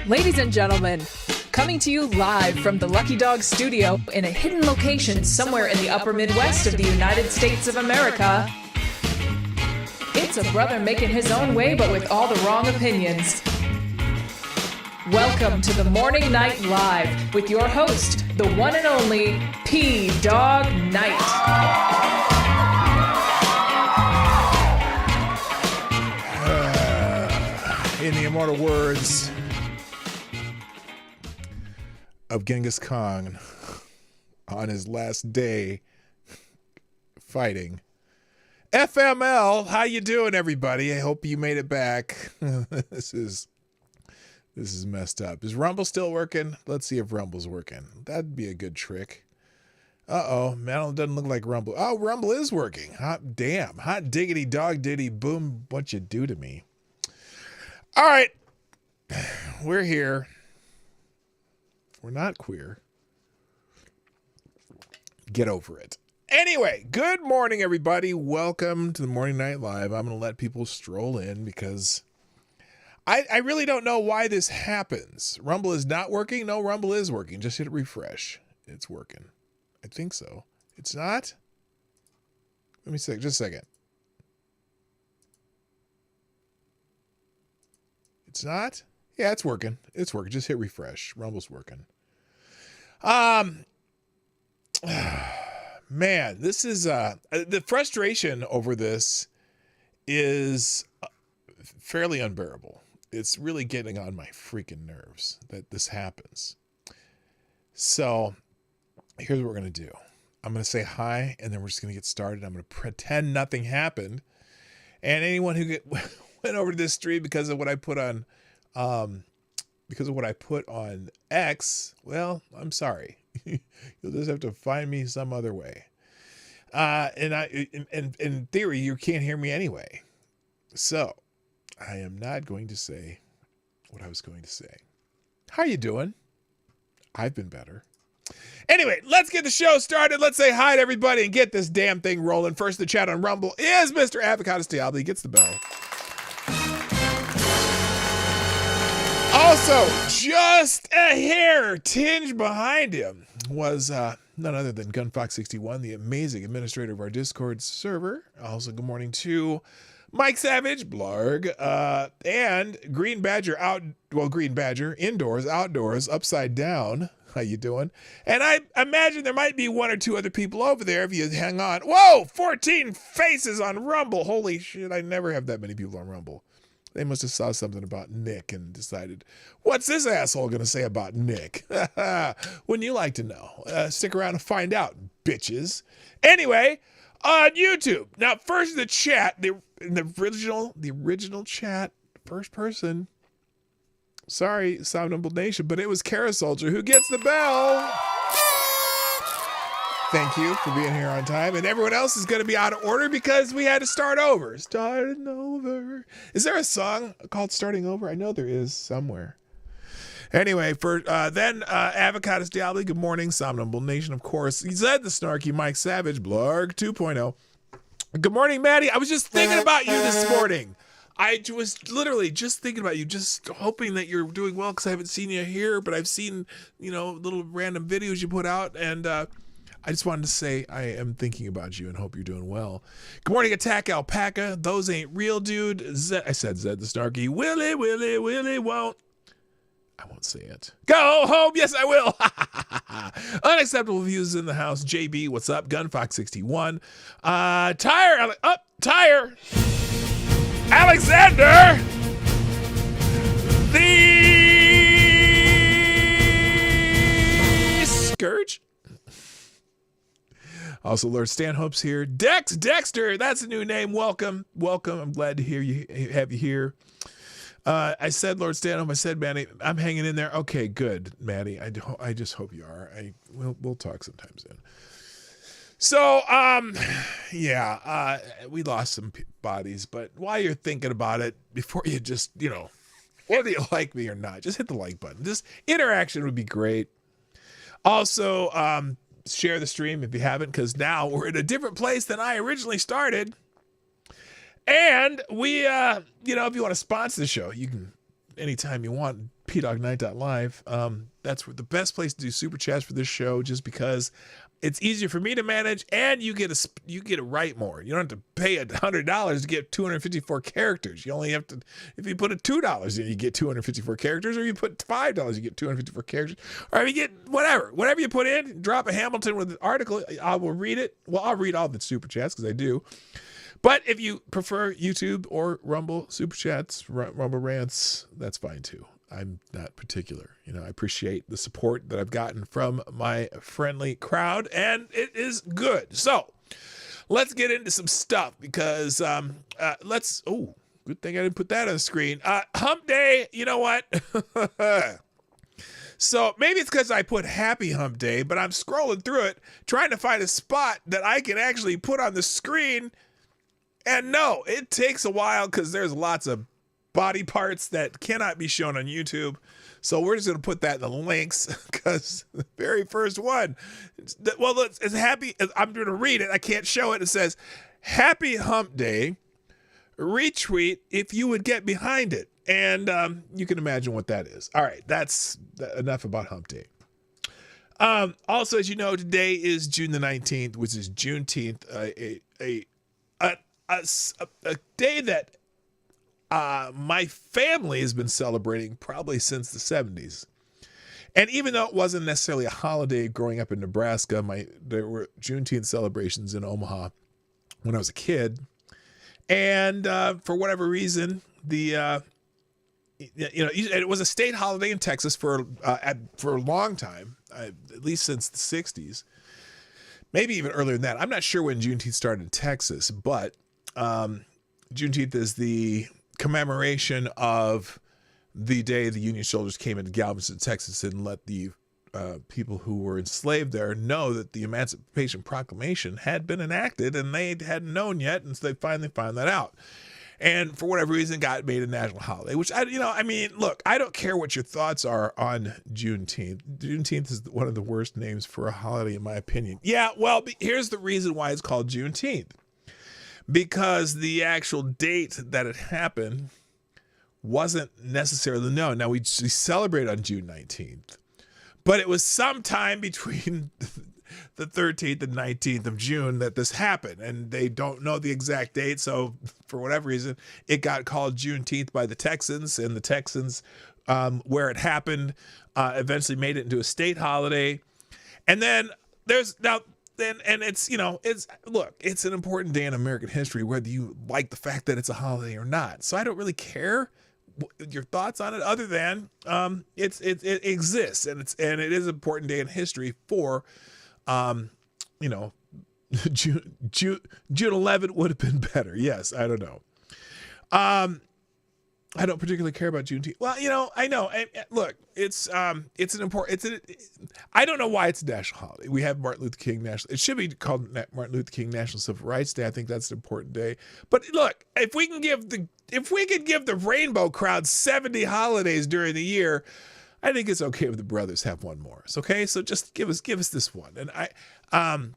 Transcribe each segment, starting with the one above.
Ladies and gentlemen, coming to you live from the Lucky Dog studio in a hidden location somewhere in the upper Midwest of the United States of America, it's a brother making his own way but with all the wrong opinions. Welcome to the Morning Night Live with your host, the one and only P-Dog Knight. In the immortal words of Genghis Khan on his last day fighting. FML, how you doing, everybody? I hope you made it back. This is messed up. Is Rumble still working? Let's see if Rumble's working. That'd be a good trick. Uh-oh, man, it doesn't look like Rumble. Oh, Rumble is working. Hot damn. Hot diggity dog diddy boom, what you do to me. All right, we're here. We're not queer. Get over it. Anyway, good morning, everybody. Welcome to the Morning Night Live. I'm going to let people stroll in because I really don't know why this happens. Rumble is not working. No, Rumble is working. Just hit refresh. It's working. I think so. It's not? Let me see. Just a second. It's not? Yeah, it's working. It's working. Just hit refresh. Rumble's working. Man, this is the frustration over this is fairly unbearable. It's really getting on my freaking nerves that this happens. So here's what we're going to do. I'm going to say hi, and then we're just going to get started. I'm going to pretend nothing happened. And anyone who went over to this stream because of what I put on X, well, I'm sorry. You'll just have to find me some other way. In theory, you can't hear me anyway. So I am not going to say what I was going to say. How you doing? I've been better. Anyway, let's get the show started. Let's say hi to everybody and get this damn thing rolling. First, the chat on Rumble is Mr. Avocado Diablo. He gets the bell. Also, just a hair tinge behind him was none other than Gunfox61, the amazing administrator of our Discord server. Also, good morning to Mike Savage, Blarg, and Green Badger, indoors, outdoors, upside down. How you doing? And I imagine there might be one or two other people over there if you hang on. Whoa, 14 faces on Rumble. Holy shit, I never have that many people on Rumble. They must have saw something about Nick and decided, what's this asshole going to say about Nick? Wouldn't you like to know? Stick around and find out, bitches. Anyway, on YouTube. Now, first the chat, the original chat, first person. Sorry, Sound Humble Nation, but it was Kara Soldier who gets the bell. Thank you for being here on time. And everyone else is going to be out of order because we had to start over. Starting over. Is there a song called Starting Over? I know there is somewhere. Anyway, then Avocados Diablo, good morning. Somnambul Nation, of course. He said the snarky Mike Savage, Blarg 2.0. Good morning, Maddie. I was just thinking about you this morning. I was literally just thinking about you, just hoping that you're doing well because I haven't seen you here, but I've seen, little random videos you put out, and I just wanted to say I am thinking about you and hope you're doing well. Good morning, Attack Alpaca. Those ain't real, dude. I said Zed the Snarky. Willie won't. I won't say it. Go home. Yes, I will. Unacceptable views in the house. JB, what's up? Gunfox61. Tire. Alexander. The Scourge. Also, Lord Stanhope's here. Dexter, that's a new name. Welcome. I'm glad to have you here. I said, Lord Stanhope. I said, Manny, I'm hanging in there. Okay, good, Manny. I just hope you are. We'll talk sometime soon. So, we lost some bodies, but while you're thinking about it, before you just, whether you like me or not, just hit the like button. Just interaction would be great. Also, share the stream if you haven't, because now we're in a different place than I originally started. And we, if you want to sponsor the show, you can anytime you want. pdognight.live. That's the best place to do super chats for this show, just because it's easier for me to manage, and you get to write more. You don't have to pay $100 to get 254 characters. You only have to, if you put a $2 in, you get 254 characters, or you put $5, you get 254 characters, or if you get whatever you put in, drop a Hamilton with an article, I will read it. Well, I'll read all the super chats because I do. But if you prefer YouTube or Rumble super chats, Rumble rants, that's fine too. I'm not particular. I appreciate the support that I've gotten from my friendly crowd, and it is good. So let's get into some stuff, because good thing I didn't put that on the screen. Hump Day, you know what? So maybe it's because I put Happy Hump Day, but I'm scrolling through it, trying to find a spot that I can actually put on the screen. And no, it takes a while because there's lots of body parts that cannot be shown on YouTube. So we're just going to put that in the links, because the very first one, well, it's happy. I'm going to read it. I can't show it. It says, "Happy Hump Day. Retweet if you would get behind it." And you can imagine what that is. All right, that's enough about Hump Day. Also, as you know, today is June the 19th, which is Juneteenth, a day that my family has been celebrating probably since the 70s. And even though it wasn't necessarily a holiday growing up in Nebraska, there were Juneteenth celebrations in Omaha when I was a kid. And for whatever reason, it was a state holiday in Texas for a long time, at least since the 60s, maybe even earlier than that. I'm not sure when Juneteenth started in Texas, but Juneteenth is the commemoration of the day the Union soldiers came into Galveston, Texas, and let the people who were enslaved there know that the Emancipation Proclamation had been enacted, and they hadn't known yet, and so they finally found that out. And for whatever reason, got made a national holiday, which look, I don't care what your thoughts are on Juneteenth. Juneteenth is one of the worst names for a holiday, in my opinion. Yeah, well, here's the reason why it's called Juneteenth. Because the actual date that it happened wasn't necessarily known. Now, we celebrate on June 19th, but it was sometime between the 13th and 19th of June that this happened, and they don't know the exact date. So for whatever reason, it got called Juneteenth by the Texans, and the Texans, where it happened, eventually made it into a state holiday. And then it's it's an important day in American history, whether you like the fact that it's a holiday or not. So I don't really care your thoughts on it, other than it exists, and it is an important day in history for June 11th would have been better. Yes, I don't know. I don't particularly care about Juneteenth. Well, I know. Look, it's an important. I don't know why it's a national holiday. We have Martin Luther King National. It should be called Martin Luther King National Civil Rights Day. I think that's an important day. But look, if we could give the rainbow crowd 70 holidays during the year, I think it's okay if the brothers have one more. It's okay. So just give us this one. And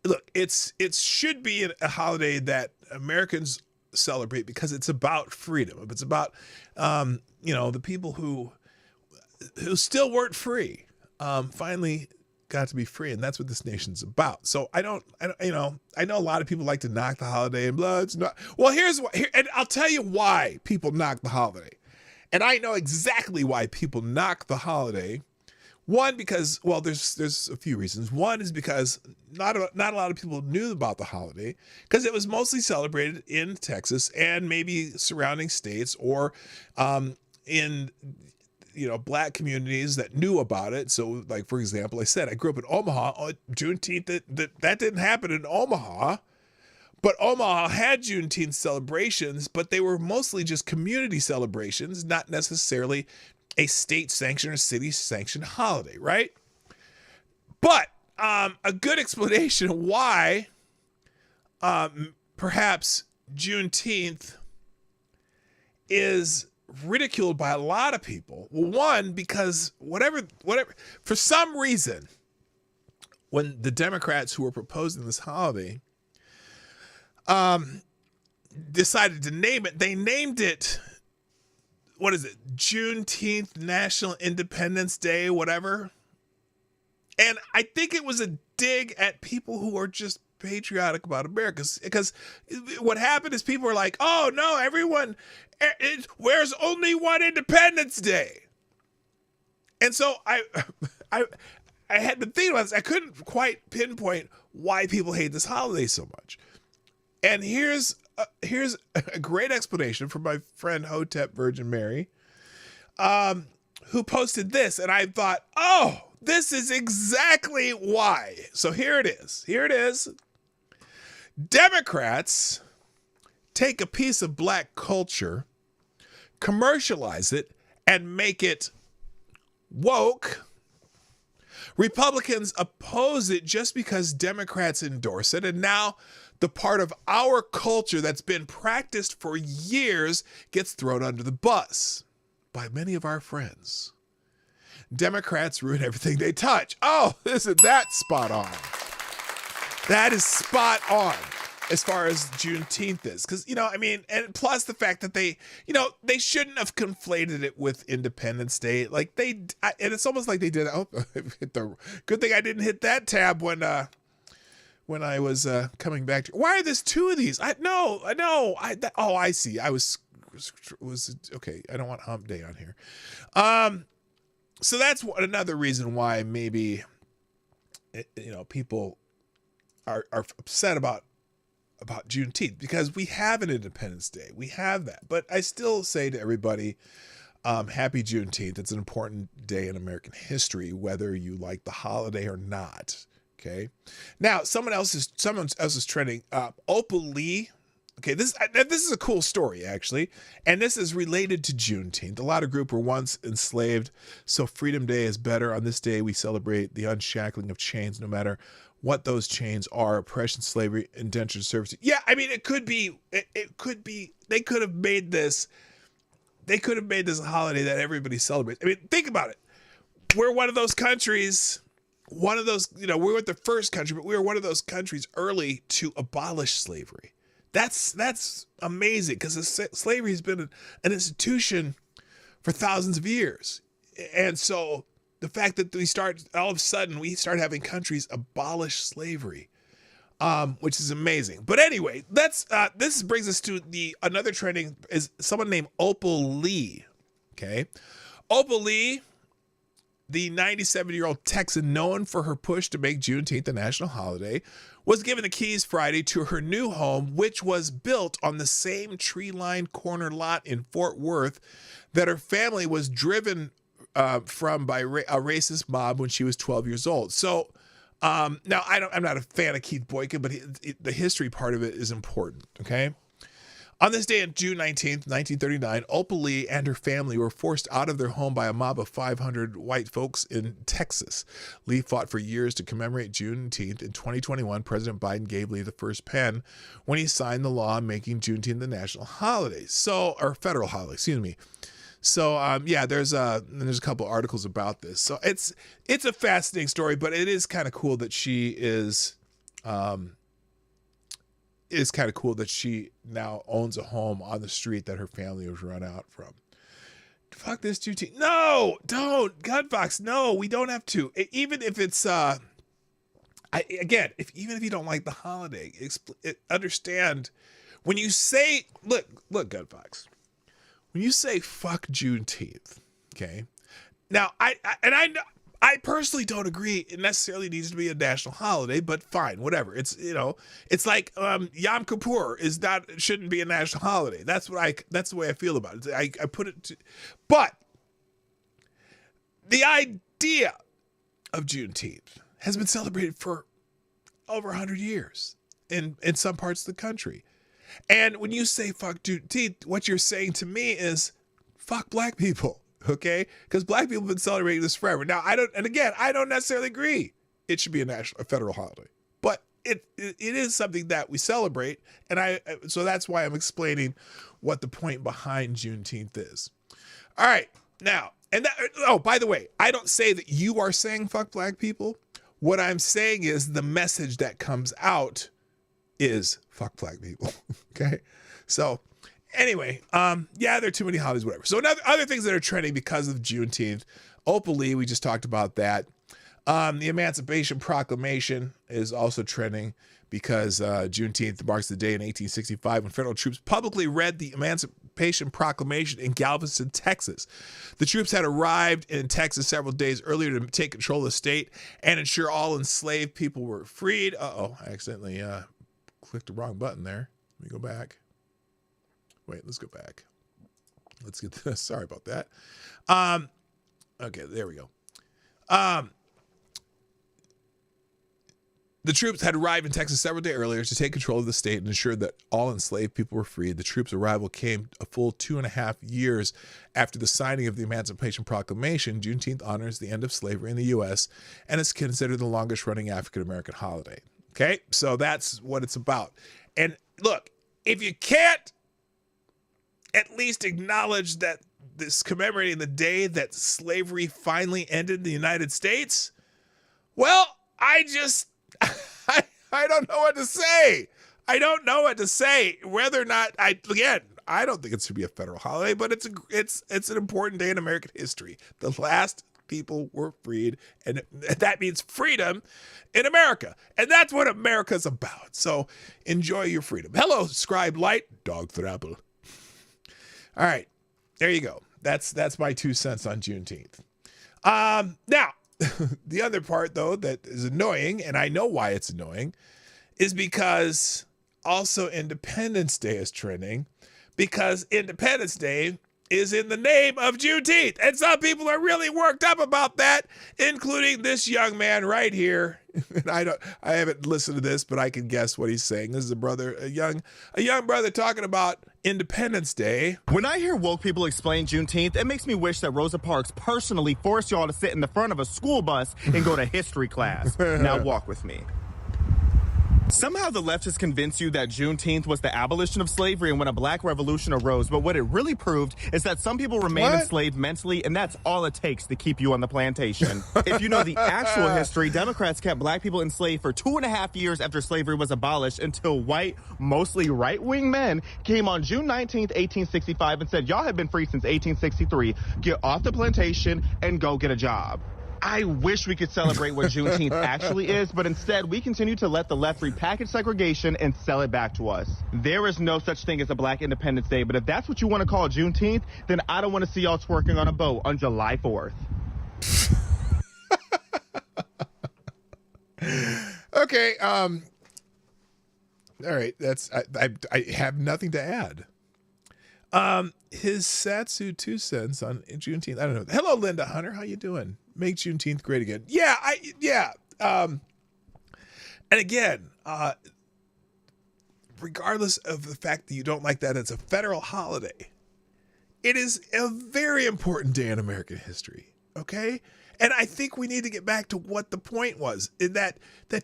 look, it should be a holiday that Americans celebrate, because it's about freedom. It's about the people who still weren't free finally got to be free, and that's what this nation's about. So I know a lot of people like to knock the holiday, and blah, it's not. Well, and I'll tell you why people knock the holiday, and I know exactly why people knock the holiday. One, because, well, there's a few reasons. One is because not a lot of people knew about the holiday, because it was mostly celebrated in Texas and maybe surrounding states, or in Black communities that knew about it. So, like, for example, I said I grew up in Omaha. On Juneteenth, that didn't happen in Omaha, but Omaha had Juneteenth celebrations, but they were mostly just community celebrations, not necessarily a state-sanctioned or city-sanctioned holiday, right? But a good explanation of why perhaps Juneteenth is ridiculed by a lot of people. Well, one, because whatever, for some reason, when the Democrats who were proposing this holiday decided to name it, they named it what is it? Juneteenth, National Independence Day, whatever. And I think it was a dig at people who are just patriotic about America, because what happened is people were like, oh no, everyone wears only one Independence Day. And so I had been thinking about this. I couldn't quite pinpoint why people hate this holiday so much. And here's a great explanation from my friend Hotep Virgin Mary, who posted this, and I thought, oh, this is exactly why. So here it is. Here it is. Democrats take a piece of black culture, commercialize it, and make it woke. Republicans oppose it just because Democrats endorse it, and now the part of our culture that's been practiced for years gets thrown under the bus by many of our friends. Democrats ruin everything they touch. Oh, isn't that spot on? That is spot on as far as Juneteenth is. Because, and plus the fact that they shouldn't have conflated it with Independence Day. Like and it's almost like they did. Oh, good thing I didn't hit that tab when I was coming back to. Why are there two of these? I see. I was okay. I don't want hump day on here. So that's another reason why maybe, people are upset about Juneteenth, because we have an Independence Day. We have that. But I still say to everybody, happy Juneteenth. It's an important day in American history, whether you like the holiday or not. Okay. Now, someone else is trending. Opal Lee. Okay, this is a cool story, actually, and this is related to Juneteenth. A lot of groups were once enslaved, so Freedom Day is better. On this day, we celebrate the unshackling of chains, no matter what those chains are: oppression, slavery, indentured servitude. Yeah, it could be. It could be. They could have made this. They could have made this a holiday that everybody celebrates. Think about it. We're one of those countries. One of those. We weren't the first country, but we were one of those countries early to abolish slavery. That's amazing, because slavery has been an institution for thousands of years. And so the fact that all of a sudden we start having countries abolish slavery, which is amazing. But anyway, this brings us to another trending is someone named Opal Lee. Okay. Opal Lee, the 97-year-old Texan known for her push to make Juneteenth a national holiday, was given the keys Friday to her new home, which was built on the same tree-lined corner lot in Fort Worth that her family was driven from by a racist mob when she was 12 years old. So now I'm not a fan of Keith Boykin, but the history part of it is important. Okay. On this day on June 19th, 1939, Opal Lee and her family were forced out of their home by a mob of 500 white folks in Texas. Lee fought for years to commemorate Juneteenth. In 2021, President Biden gave Lee the first pen when he signed the law making Juneteenth the national holiday. Or federal holiday, excuse me. So, there's a couple articles about this. So it's a fascinating story, but it is kind of cool that she is... It's kind of cool that she now owns a home on the street that her family was run out from. Fuck this Juneteenth. No, don't. Gunfox, no, we don't have to. Even if it's, even if you don't like the holiday, understand when you say, look, Gunfox, when you say fuck Juneteenth, okay? Now, I personally don't agree it necessarily needs to be a national holiday, but fine, whatever. It's like Yom Kippur shouldn't be a national holiday. That's the way I feel about it. I put it to, but the idea of Juneteenth has been celebrated for over 100 years in some parts of the country. And when you say fuck Juneteenth, what you're saying to me is fuck black people. Okay, because black people have been celebrating this forever. Now, I don't necessarily agree it should be a federal holiday, but it is something that we celebrate, and so that's why I'm explaining what the point behind Juneteenth is. All right, now, by the way, I don't say that you are saying fuck black people. What I'm saying is the message that comes out is fuck black people. Okay, so Anyway, yeah, there are too many holidays, whatever. So other things that are trending because of Juneteenth. Openly, we just talked about that. The Emancipation Proclamation is also trending because Juneteenth marks the day in 1865 when federal troops publicly read the Emancipation Proclamation in Galveston, Texas. The troops had arrived in Texas several days earlier to take control of the state and ensure all enslaved people were freed. I accidentally clicked the wrong button there. Let me go back. Wait, let's go back. Let's get this. Sorry about that. Okay, there we go. The troops had arrived in Texas several days earlier to take control of the state and ensure that all enslaved people were freed. The troops' arrival came a full 2.5 years after the signing of the Emancipation Proclamation. Juneteenth honors the end of slavery in the U.S. and is considered the longest-running African-American holiday. Okay, so that's what it's about. And look, if you can't at least acknowledge that this commemorating the day that slavery finally ended in the United States, well, I don't know what to say. I don't know what to say. Whether or not I don't think it should be a federal holiday, but it's an important day in American history. The last people were freed, and that means freedom in America, and that's what America's about. So enjoy your freedom. Hello, Scribe Light, Dog Thrapple. All right, there you go. That's my 2 cents on Juneteenth. Now. The other part, though, that is annoying, and I know why it's annoying, is because also Independence Day is trending, because Independence Day is in the name of Juneteenth, and some people are really worked up about that, including this young man right here. And I haven't listened to this, but I can guess what he's saying. This is a young brother talking about Independence Day. When I hear woke people explain Juneteenth, it makes me wish that Rosa Parks personally forced y'all to sit in the front of a school bus and go to history class. Now walk with me. Somehow the left has convinced you that Juneteenth was the abolition of slavery and when a black revolution arose, but what it really proved is that some people remain enslaved mentally, and that's all it takes to keep you on the plantation. If you know the actual history, Democrats kept black people enslaved for 2.5 years after slavery was abolished until white, mostly right-wing men came on June 19th, 1865 and said, y'all have been free since 1863. Get off the plantation and go get a job. I wish we could celebrate what Juneteenth actually is, but instead we continue to let the left repackage segregation and sell it back to us. There is no such thing as a Black Independence Day, but if that's what you want to call Juneteenth, then I don't want to see y'all twerking on a boat on July 4th. Okay, all right, I have nothing to add. His Satsu 2 cents on Juneteenth. I don't know. Hello, Linda Hunter. How you doing? Make Juneteenth great again. Yeah. And again, regardless of the fact that you don't like that it's a federal holiday, it is a very important day in American history. Okay. And I think we need to get back to what the point was in that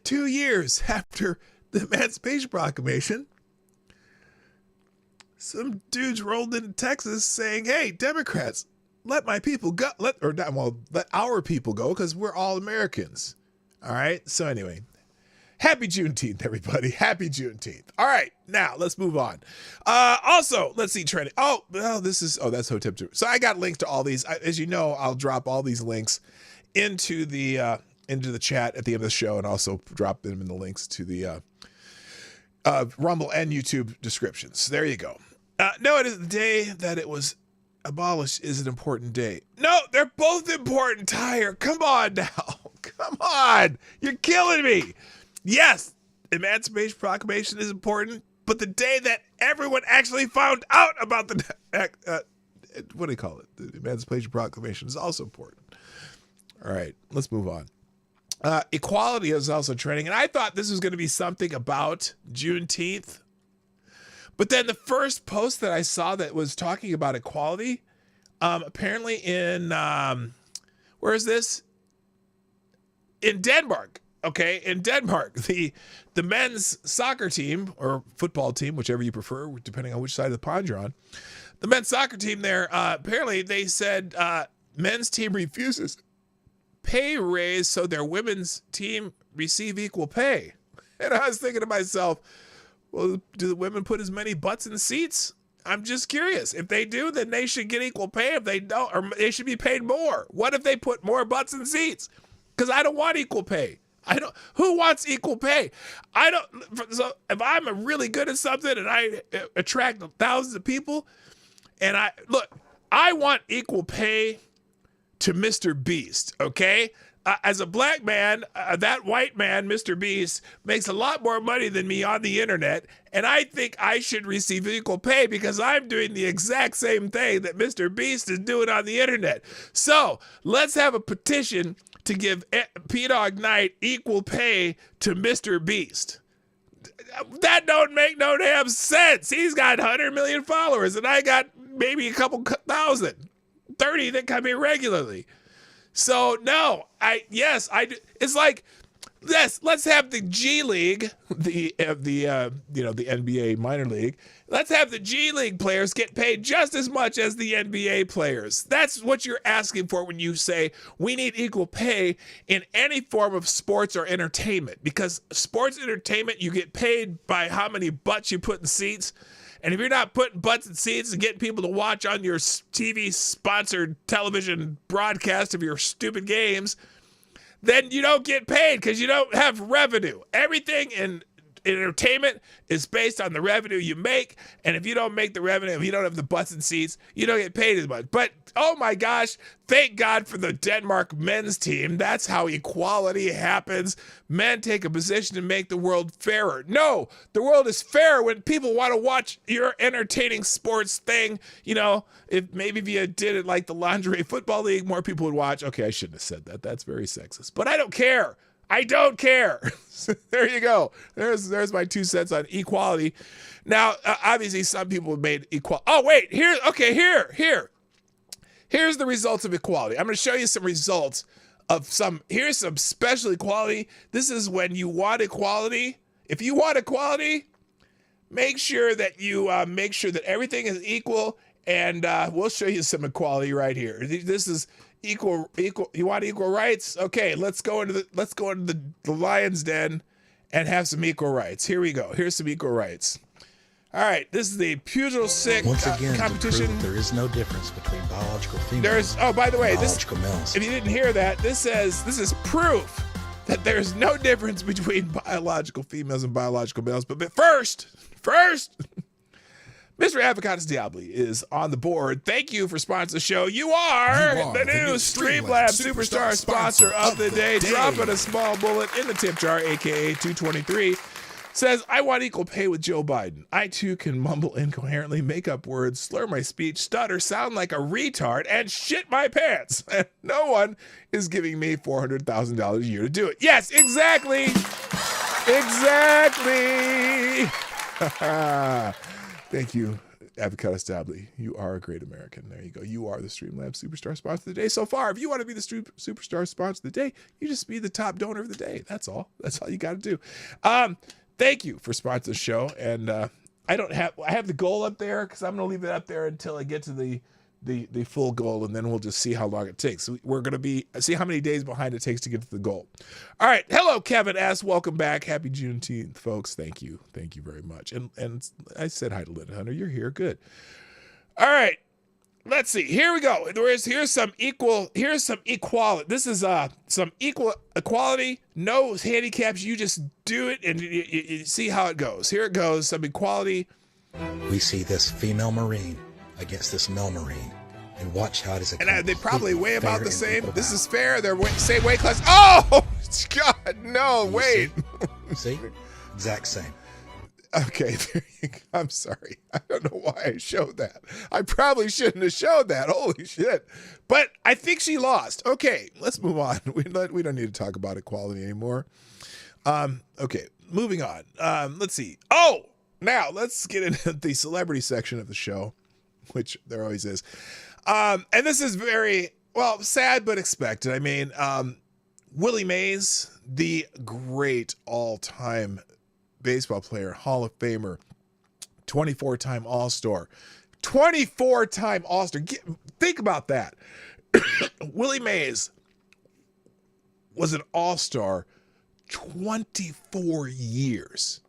2 years after the Emancipation Proclamation, some dudes rolled into Texas saying, hey, Democrats, let my people go. Let our people go because we're all Americans. All right. So anyway, happy Juneteenth, everybody. Happy Juneteenth. All right. Now let's move on. Also, let's see trending. That's Hotep 2. So I got links to all these. As you know, I'll drop all these links into the chat at the end of the show and also drop them in the links to the Rumble and YouTube descriptions. There you go. No, it is the day that it was abolished is an important day. No, they're both important, Tyre. Come on now. Come on. You're killing me. Yes, Emancipation Proclamation is important, but the day that everyone actually found out about the what do you call it? The Emancipation Proclamation is also important. All right, let's move on. Equality is also trending, and I thought this was going to be something about Juneteenth. But then the first post that I saw that was talking about equality, apparently in, where is this? In Denmark. Okay, in Denmark, the men's soccer team or football team, whichever you prefer, depending on which side of the pond you're on, the men's soccer team there, apparently they said men's team refuses pay raise so their women's team receive equal pay. And I was thinking to myself, well, do the women put as many butts in seats I'm just curious. If they do, then they should get equal pay. If they don't, or they should be paid more. What if they put more butts in seats? Because I don't want equal pay. Who wants equal pay? So if I'm really good at something and I attract thousands of people, and I want equal pay to Mr. Beast, okay? As a black man, that white man, Mr. Beast, makes a lot more money than me on the internet, and I think I should receive equal pay because I'm doing the exact same thing that Mr. Beast is doing on the internet. So let's have a petition to give P-Dog Knight equal pay to Mr. Beast. That don't make no damn sense. He's got 100 million followers, and I got maybe a couple thousand, 30 that come in regularly. So no, I do. It's like, yes, let's have the G League, the NBA minor league. Let's have the G League players get paid just as much as the NBA players. That's what you're asking for when you say we need equal pay in any form of sports or entertainment. Because sports entertainment, you get paid by how many butts you put in seats. And if you're not putting butts in seats and getting people to watch on your TV-sponsored television broadcast of your stupid games, then you don't get paid because you don't have revenue. Everything in entertainment is based on the revenue you make. And if you don't make the revenue, if you don't have the butts and seats, you don't get paid as much. But, oh my gosh, thank God for the Denmark men's team. That's how equality happens. Men take a position to make the world fairer. No, the world is fair when people want to watch your entertaining sports thing. You know, if you did it like the lingerie football league, more people would watch. Okay, I shouldn't have said that. That's very sexist. But I don't care. I don't care. There you go. There's my 2 cents on equality. Now, obviously, some people have made equal. Oh, wait. Here's the results of equality. I'm going to show you some results of some. Here's some special equality. This is when you want equality. If you want equality, make sure that you make sure that everything is equal. And we'll show you some equality right here. This is equal. You want equal rights? Okay, let's go into the lion's den and have some equal rights. Here we go. Here's some equal rights. All right, this is the pugil sick competition. There is no difference between biological females. By the way, biological males. If you didn't hear that, this is proof that there's no difference between biological females and biological males. But first. Mr. Avocados Diabli is on the board. Thank you for sponsoring the show. You are the new Streamlabs Superstar sponsor of the day. Dropping a small bullet in the tip jar, a.k.a. 223. Says, I want equal pay with Joe Biden. I, too, can mumble incoherently, make up words, slur my speech, stutter, sound like a retard, and shit my pants. And no one is giving me $400,000 a year to do it. Yes, exactly. Exactly. Thank you, Avocados Diabli. You are a great American. There you go. You are the Streamlabs Superstar Sponsor of the Day so far. If you want to be the Superstar Sponsor of the Day, you just be the top donor of the day. That's all. That's all you got to do. Thank you for sponsoring the show. And I have the goal up there because I'm going to leave it up there until I get to the full goal, and then we'll just see how long it takes. We're going to see how many days behind it takes to get to the goal. All right. Hello, Kevin S. Welcome back. Happy Juneteenth, folks. Thank you. Thank you very much. And I said hi to Linda Hunter. You're here. Good. All right. Let's see. Here we go. Here's some equality. This is some equal equality. No handicaps. You just do it and you see how it goes. Here it goes. Some equality. We see this female Marine against this male Marine, and watch how it is. And they probably weigh about the same. This is fair. They're same weight class. Oh God, no! Wait. See? Exact same. Okay, I'm sorry. I don't know why I showed that. I probably shouldn't have showed that. Holy shit! But I think she lost. Okay, let's move on. We don't need to talk about equality anymore. Okay, moving on. Let's see. Oh, now let's get into the celebrity section of the show, which there always is. And this is very, well, sad but expected. I mean, Willie Mays, the great all-time baseball player, Hall of Famer, 24-time All-Star. 24-time All-Star. Think about that. Willie Mays was an All-Star 24 years.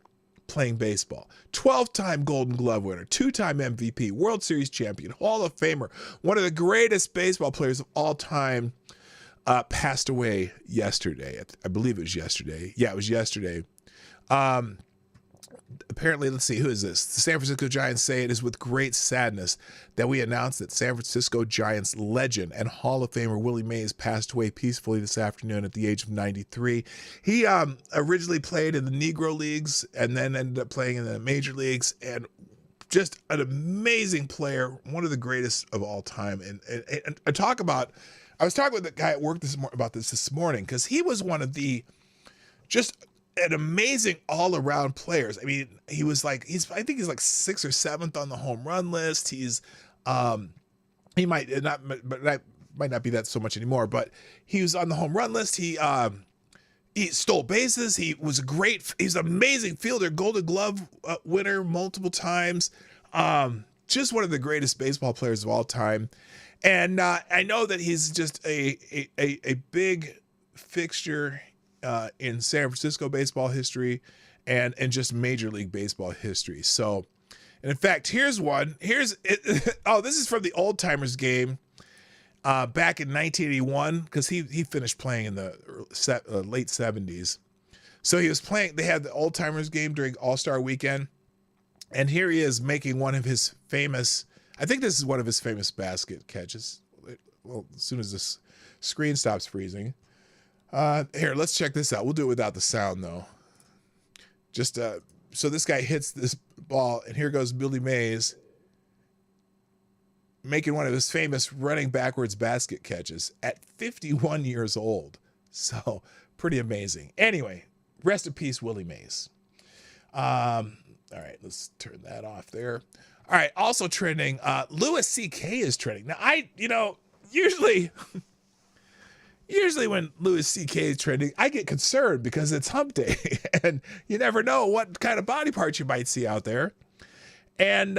playing baseball. 12-time Golden Glove winner, 2-time MVP, World Series champion, Hall of Famer, one of the greatest baseball players of all time, passed away yesterday. I believe it was yesterday. Yeah, it was yesterday. Apparently, let's see, who is this? The San Francisco Giants say it is with great sadness that we announce that San Francisco Giants legend and Hall of Famer Willie Mays passed away peacefully this afternoon at the age of 93. He originally played in the Negro Leagues and then ended up playing in the Major Leagues, and just an amazing player, one of the greatest of all time. And I was talking with the guy at work about this morning, because he was one of the just an amazing all-around players. I mean, I think he's like 6th or 7th on the home run list. He might not be that so much anymore, but he was on the home run list. He stole bases. He's an amazing fielder, Golden Glove winner multiple times. Just one of the greatest baseball players of all time. And I know that he's just a big fixture in San Francisco baseball history and just Major League Baseball history. So, and in fact, here's one. This is from the Old Timers game back in 1981, because he finished playing in the late 70s. So he was playing. They had the Old Timers game during All-Star Weekend, and here he is making one of his famous. I think this is one of his famous basket catches. Well, as soon as this screen stops freezing. Here, let's check this out. We'll do it without the sound, though. Just so this guy hits this ball, and here goes Billy Mays making one of his famous running backwards basket catches at 51 years old. So pretty amazing. Anyway, rest in peace, Willie Mays. All right, let's turn that off there. All right, also trending, Louis C.K. is trending. Now, usually when Louis C.K. is trending, I get concerned because it's hump day and you never know what kind of body parts you might see out there. And,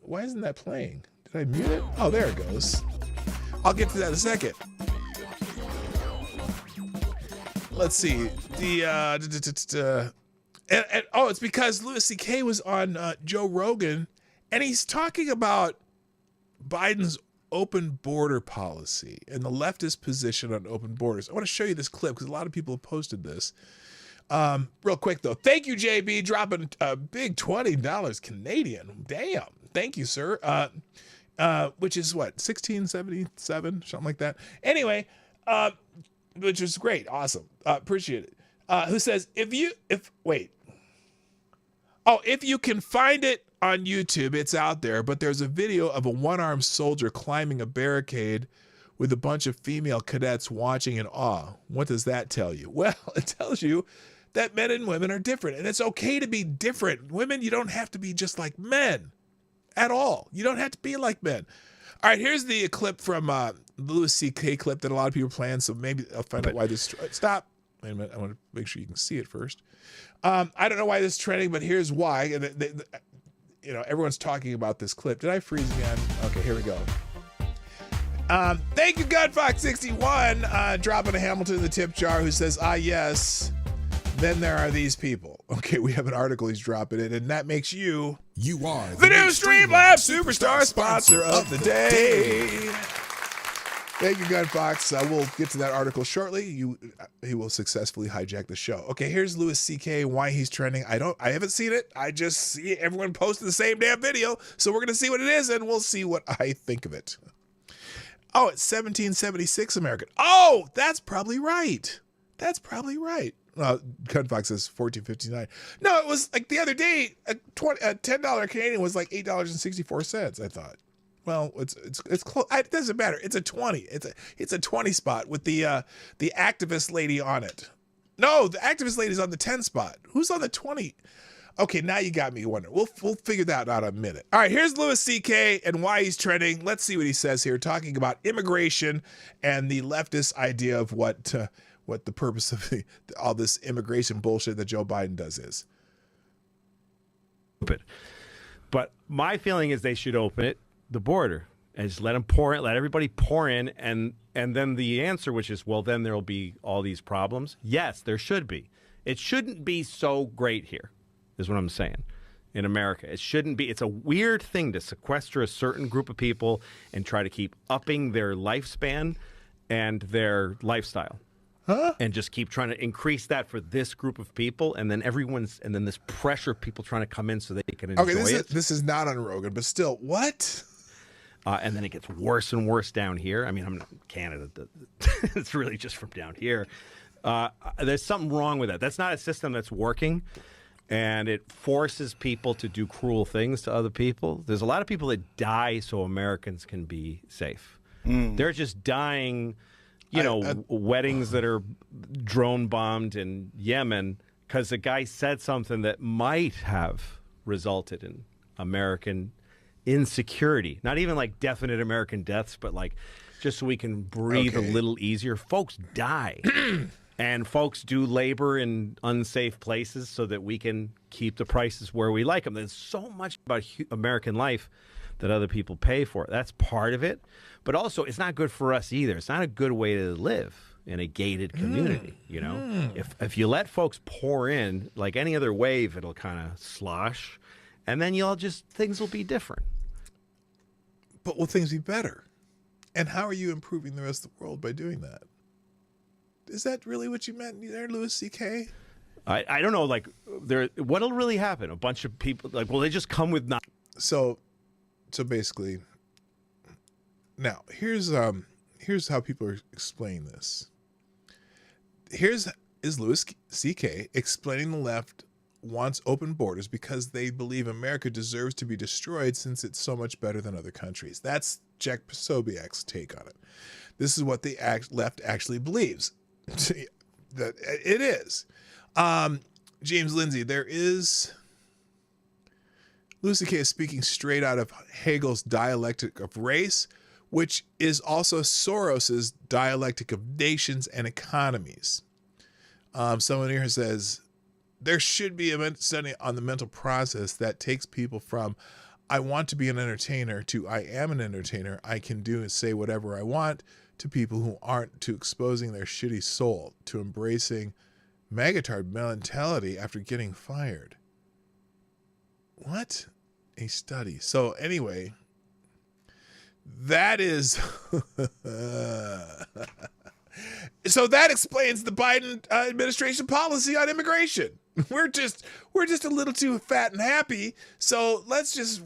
why isn't that playing? Did I mute it? Oh, there it goes. I'll get to that in a second. Let's see. It's because Louis C.K. was on Joe Rogan, and he's talking about Biden's open border policy and the leftist position on open borders. I want to show you this clip because a lot of people have posted this. Real quick, though. Thank you, JB, dropping a big $20 Canadian. Damn. Thank you, sir. Which is what, 1677, something like that. Anyway, which is great. Awesome. Appreciate it. Who says, if you can find it on YouTube, it's out there, but there's a video of a one-armed soldier climbing a barricade with a bunch of female cadets watching in awe. What does that tell you? Well, it tells you that men and women are different, and it's okay to be different. Women, you don't have to be just like men at all. You don't have to be like men. All right, here's the clip from Louis C.K. clip that a lot of people are playing, so maybe I'll find out why this... Stop. Wait a minute. I want to make sure you can see it first. I don't know why this is trending, but here's why. And everyone's talking about this clip. Did I freeze again? Okay, here we go. Thank you, GunFox61, dropping a Hamilton in the tip jar, who says, yes, then there are these people. Okay, we have an article he's dropping in, and that makes you are the new Streamlabs Superstar sponsor of the day. Thank you, GunFox. We'll get to that article shortly. He will successfully hijack the show. Okay, here's Louis C.K. Why he's trending. I haven't seen it. I just see everyone posting the same damn video. So we're gonna see what it is, and we'll see what I think of it. Oh, it's 1776 American. Oh, that's probably right. GunFox says 1459. No, it was like the other day. A $10 Canadian was like $8.64. I thought. Well, it's close. It doesn't matter. It's a 20. It's a 20 spot with the activist lady on it. No, the activist lady's on the 10 spot. Who's on the 20? Okay, now you got me wondering. We'll figure that out in a minute. All right, here's Louis C.K. and why he's trending. Let's see what he says here, talking about immigration and the leftist idea of what the purpose of all this immigration bullshit that Joe Biden does is. But my feeling is they should open it. The border and just let everybody pour in, and then the answer, which is, well, then there'll be all these problems. Yes, there should be, It shouldn't be so great here, is what I'm saying. In America, it shouldn't be. It's a weird thing to sequester a certain group of people and try to keep upping their lifespan and their lifestyle. And just keep trying to increase that for this group of people, and then this pressure of people trying to come in so they can enjoy it. This is not on Rogan, but still, what? And then it gets worse and worse down here. I mean, I'm not in Canada. It's really just from down here. There's something wrong with that. That's not a system that's working, and it forces people to do cruel things to other people. There's a lot of people that die so Americans can be safe. They're just dying. Weddings that are drone bombed in Yemen because the guy said something that might have resulted in American insecurity. Not even like definite American deaths, but like just so we can breathe a little easier. Folks die. And folks do labor in unsafe places so that we can keep the prices where we like them. There's so much about American life that other people pay for. That's part of it. But also, it's not good for us either. It's not a good way to live in a gated community, If you let folks pour in, like any other wave, it'll kind of slosh, and then things will be different. But will things be better? And how are you improving the rest of the world by doing that? Is that really what you meant there, Louis C.K.? I don't know. Like, what'll really happen? A bunch of people, like, will they just come with not? So basically, now here's how people are explaining this. Is Louis C.K. explaining the left wants open borders because they believe America deserves to be destroyed since it's so much better than other countries. That's Jack Posobiec's take on it. This is what the left actually believes. That it is. James Lindsay, Louis C.K. is speaking straight out of Hegel's dialectic of race, which is also Soros's dialectic of nations and economies. Someone here says, there should be a study on the mental process that takes people from I want to be an entertainer to I am an entertainer. I can do and say whatever I want to people who aren't, to exposing their shitty soul, to embracing magatard mentality after getting fired. What? A study. So anyway, that is so that explains the Biden administration policy on immigration. We're just a little too fat and happy. So let's just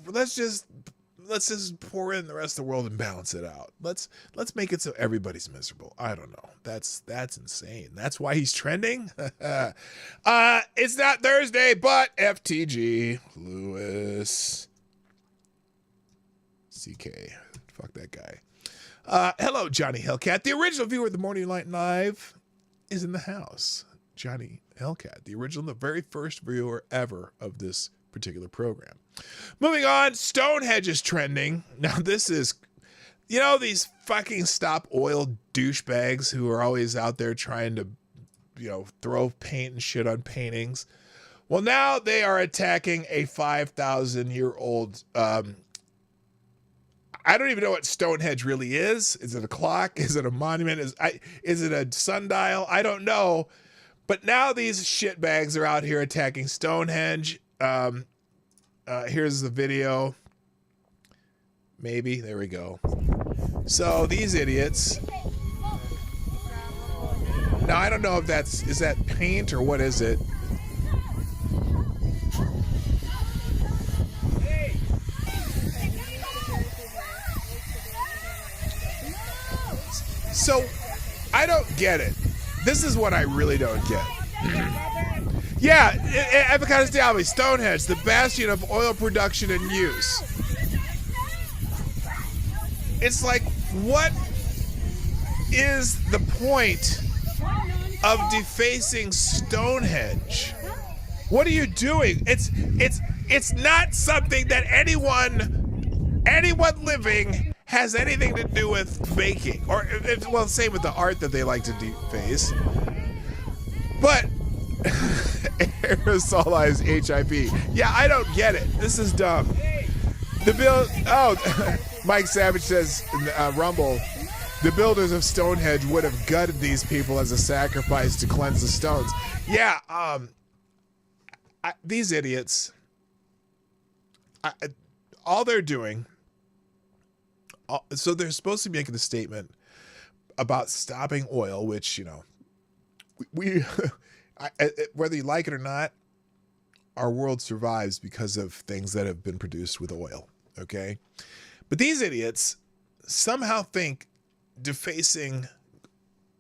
pour in the rest of the world and balance it out. Let's make it so everybody's miserable. I don't know. That's insane. That's why he's trending. It's not Thursday, but FTG Louis CK. Fuck that guy. Hello, Johnny Hellcat. The original viewer of the Morning Light Live is in the house. Johnny Hellcat, the original, the very first viewer ever of this particular program. Moving on, Stonehenge is trending. Now this is, these fucking stop oil douchebags who are always out there trying to, throw paint and shit on paintings. Well, now they are attacking a 5,000-year-old, I don't even know what Stonehenge really is. Is it a clock? Is it a monument? Is it a sundial? I don't know. But now these shitbags are out here attacking Stonehenge. Here's the video. Maybe. There we go. So these idiots. Now, I don't know if is that paint or what is it? So I don't get it. This is what I really don't get. Yeah, Avocados Diablo, Stonehenge, the bastion of oil production and use. It's like, what is the point of defacing Stonehenge? What are you doing? It's not something that anyone living has anything to do with making, or same with the art that they like to deface. But aerosolized HIV. Yeah, I don't get it. This is dumb. The bill. Oh, Mike Savage says, Rumble. The builders of Stonehenge would have gutted these people as a sacrifice to cleanse the stones. Yeah, these idiots, all they're doing, so they're supposed to be making a statement about stopping oil, which, you know, we whether you like it or not, our world survives because of things that have been produced with oil, okay? But these idiots somehow think defacing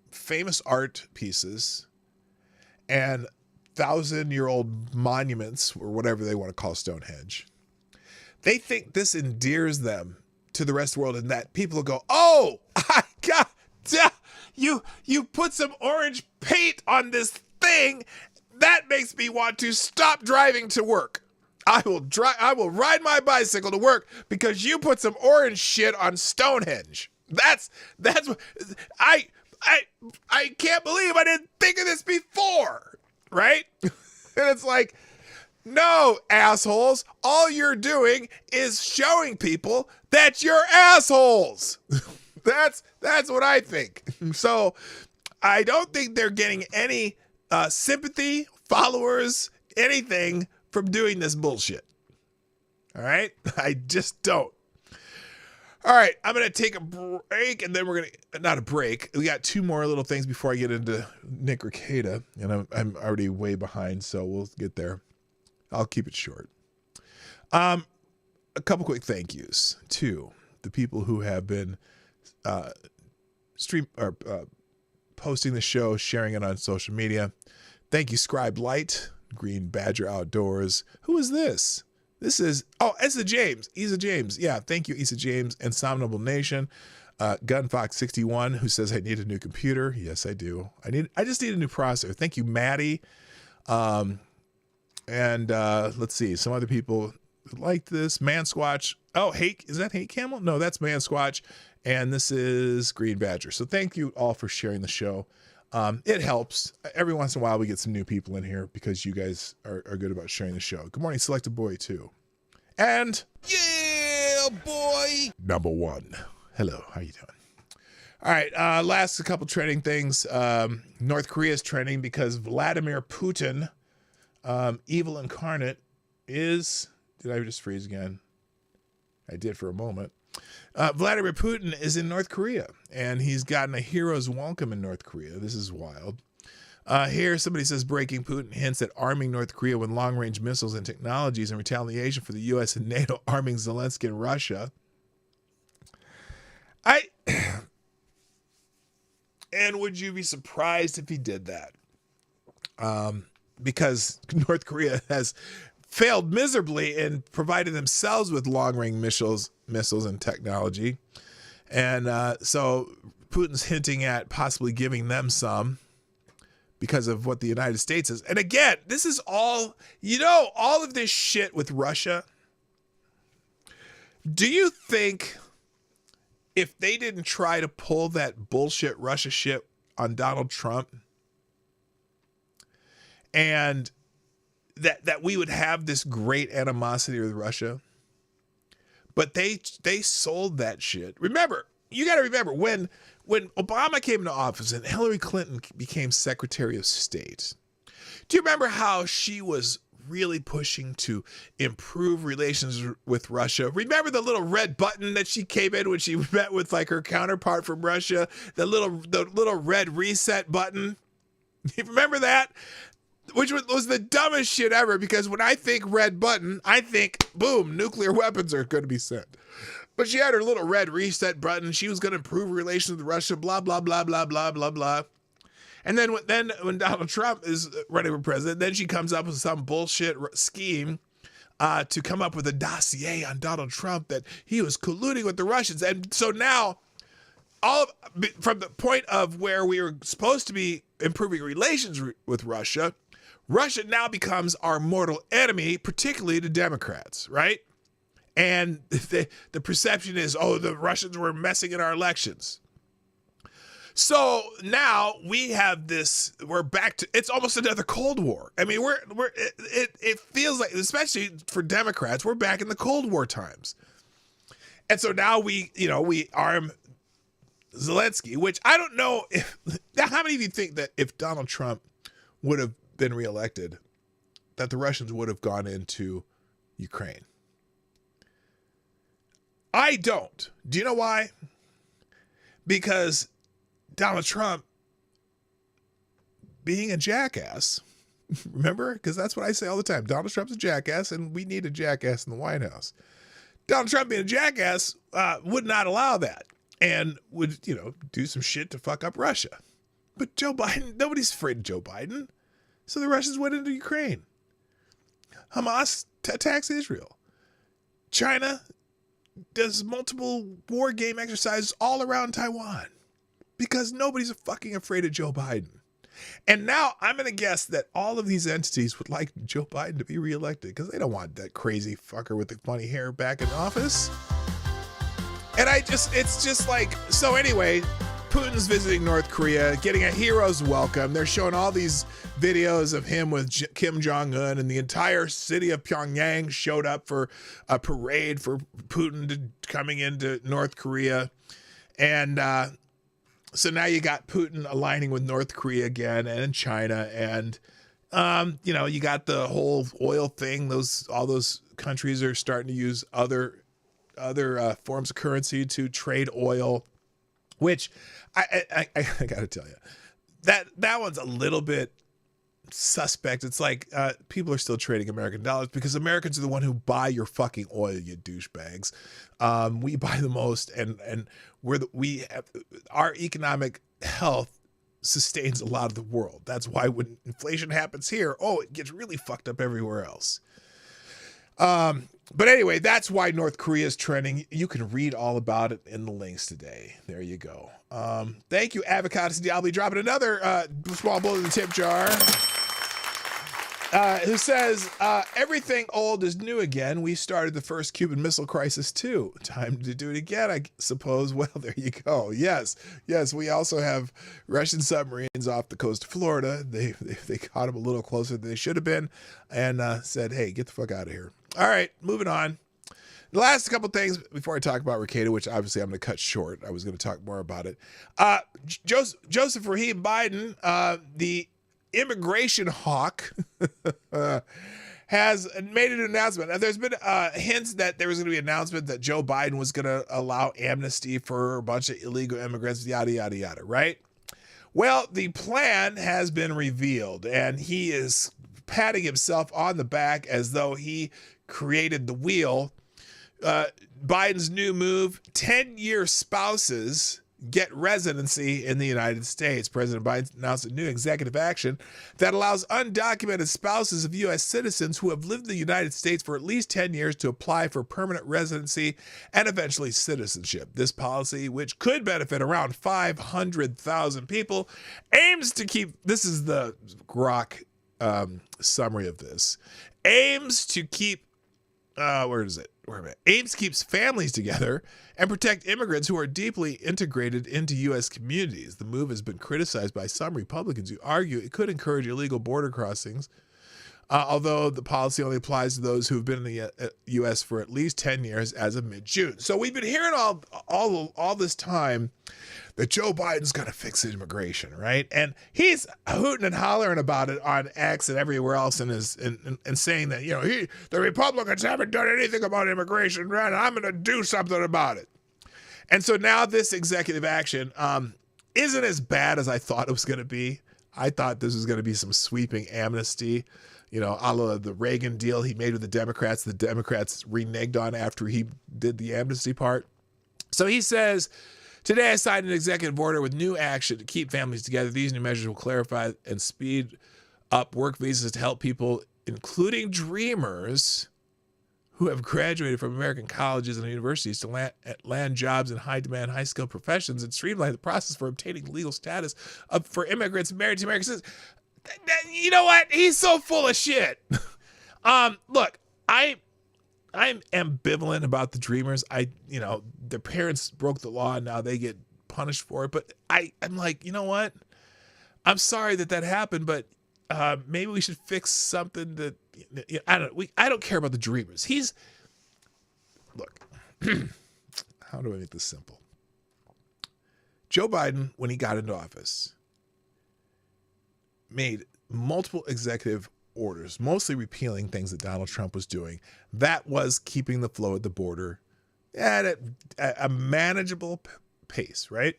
famous art pieces and 1,000-year-old monuments, or whatever they want to call Stonehenge, they think this endears them to the rest of the world, and that people will go, oh, I got you put some orange paint on this thing that makes me want to stop driving to work. I will ride my bicycle to work because you put some orange shit on Stonehenge. That's what I can't believe I didn't think of this before, right? And it's like, no, assholes, all you're doing is showing people that you're assholes. That's what I think. So I don't think they're getting any sympathy, followers, anything from doing this bullshit. All right? I just don't. All right, I'm going to take a break, and then we're going to, not a break. We got two more little things before I get into Nick Rekieta, and I'm already way behind, so we'll get there. I'll keep it short. A couple quick thank yous to the people who have been posting the show, sharing it on social media. Thank you, Scribe Light, Green Badger Outdoors. Who is this? This is, Isa James. Isa James. Yeah, thank you, Isa James. And Somnable Nation. Gunfox61, who says, I need a new computer. Yes, I do. I just need a new processor. Thank you, Maddie. And let's see, some other people like this. Mansquatch. Oh, is that Hate Camel? No, that's Mansquatch. And this is Green Badger. So thank you all for sharing the show. It helps. Every once in a while we get some new people in here because you guys are good about sharing the show. Good morning, Selected Boy 2. And yeah, boy, number 1. Hello, how you doing? All right, last a couple trending things. North Korea is trending because Vladimir Putin, evil incarnate, is... Did I just freeze again? I did for a moment. Vladimir Putin is in North Korea, and he's gotten a hero's welcome in North Korea. This is wild. Here, somebody says, breaking: Putin hints at arming North Korea with long-range missiles and technologies in retaliation for the U.S. and NATO arming Zelensky and Russia. And would you be surprised if he did that? Because North Korea has failed miserably in providing themselves with long-range missiles and technology. And so Putin's hinting at possibly giving them some because of what the United States is. And again, this is all, all of this shit with Russia. Do you think if they didn't try to pull that bullshit Russia shit on Donald Trump, and that we would have this great animosity with Russia? But they sold that shit. Remember, you got to remember when Obama came into office and Hillary Clinton became Secretary of State. Do you remember how she was really pushing to improve relations with Russia? Remember the little red button that she came in when she met with like her counterpart from Russia? The little red reset button. You remember that? Which was the dumbest shit ever, because when I think red button, I think, boom, nuclear weapons are going to be sent. But she had her little red reset button. She was going to improve relations with Russia, blah, blah, blah, blah, blah, blah, blah. And then when Donald Trump is running for president, then she comes up with some bullshit scheme to come up with a dossier on Donald Trump that he was colluding with the Russians. And so now, from the point of where we were supposed to be improving relations with Russia, Russia now becomes our mortal enemy, particularly to Democrats, right? And the perception is, the Russians were messing in our elections. So now we have this, we're back to, it's almost another Cold War. I mean, it feels like, especially for Democrats, we're back in the Cold War times. And so now we arm Zelensky, which I don't know if, how many of you think that if Donald Trump would have been reelected, that the Russians would have gone into Ukraine? I don't. Do you know why? Because Donald Trump being a jackass, remember? Because that's what I say all the time. Donald Trump's a jackass, and we need a jackass in the White House. Donald Trump being a jackass would not allow that and would, do some shit to fuck up Russia. But Joe Biden, nobody's afraid of Joe Biden. So the Russians went into Ukraine. Hamas attacks Israel. China does multiple war game exercises all around Taiwan because nobody's fucking afraid of Joe Biden. And now I'm going to guess that all of these entities would like Joe Biden to be reelected because they don't want that crazy fucker with the funny hair back in office. And it's just like, so anyway, Putin's visiting North Korea, getting a hero's welcome. They're showing all these videos of him with Kim Jong-un, and the entire city of Pyongyang showed up for a parade for Putin coming into North Korea. And so now you got Putin aligning with North Korea again and China. And, you got the whole oil thing. All those countries are starting to use other forms of currency to trade oil, which I got to tell you, that one's a little bit suspect. It's like people are still trading American dollars because Americans are the one who buy your fucking oil, you douchebags. We buy the most, and our economic health sustains a lot of the world. That's why when inflation happens here, it gets really fucked up everywhere else. But anyway, that's why North Korea is trending. You can read all about it in the links today. There you go. Thank you, Avocado CD. I'll be dropping another small bullet in the tip jar. Who says, everything old is new again. We started the first Cuban Missile Crisis too. Time to do it again, I suppose. Well, there you go. Yes, we also have Russian submarines off the coast of Florida. They caught them a little closer than they should have been and said, hey, get the fuck out of here. All right, moving on. The last couple things before I talk about Rekieta, which obviously I'm going to cut short. I was going to talk more about it. Joseph Rahim Biden, the immigration hawk, has made an announcement. Now, there's been hints that there was going to be an announcement that Joe Biden was going to allow amnesty for a bunch of illegal immigrants, yada, yada, yada, right? Well, the plan has been revealed, and he is patting himself on the back as though he created the wheel. Biden's new move, 10-year spouses get residency in the United States. President Biden announced a new executive action that allows undocumented spouses of U.S. citizens who have lived in the United States for at least 10 years to apply for permanent residency and eventually citizenship. This policy, which could benefit around 500,000 people, aims to keep, this is the Grok summary of this, aims to keep, aims keeps families together and protect immigrants who are deeply integrated into U.S. communities. The move has been criticized by some Republicans who argue it could encourage illegal border crossings, although the policy only applies to those who have been in the U.S. for at least 10 years as of mid-June. So we've been hearing all this time that Joe Biden's going to fix immigration, right? And he's hooting and hollering about it on X and everywhere else, and saying that, the Republicans haven't done anything about immigration, right? I'm going to do something about it. And so now this executive action isn't as bad as I thought it was going to be. I thought this was going to be some sweeping amnesty, a la the Reagan deal he made with the Democrats reneged on after he did the amnesty part. So he says, today I signed an executive order with new action to keep families together. These new measures will clarify and speed up work visas to help people, including dreamers who have graduated from American colleges and universities, to land jobs in high-demand, high-skilled professions and streamline the process for obtaining legal status for immigrants married to American citizens. You know what? He's so full of shit. Look, I'm ambivalent about the dreamers. Their parents broke the law and now they get punished for it. But I'm like, you know what? I'm sorry that happened, but maybe we should fix something that, I don't care about the dreamers. Look, how do I make this simple? Joe Biden, when he got into office, made multiple executive orders, mostly repealing things that Donald Trump was doing. That was keeping the flow at the border at a manageable pace, right?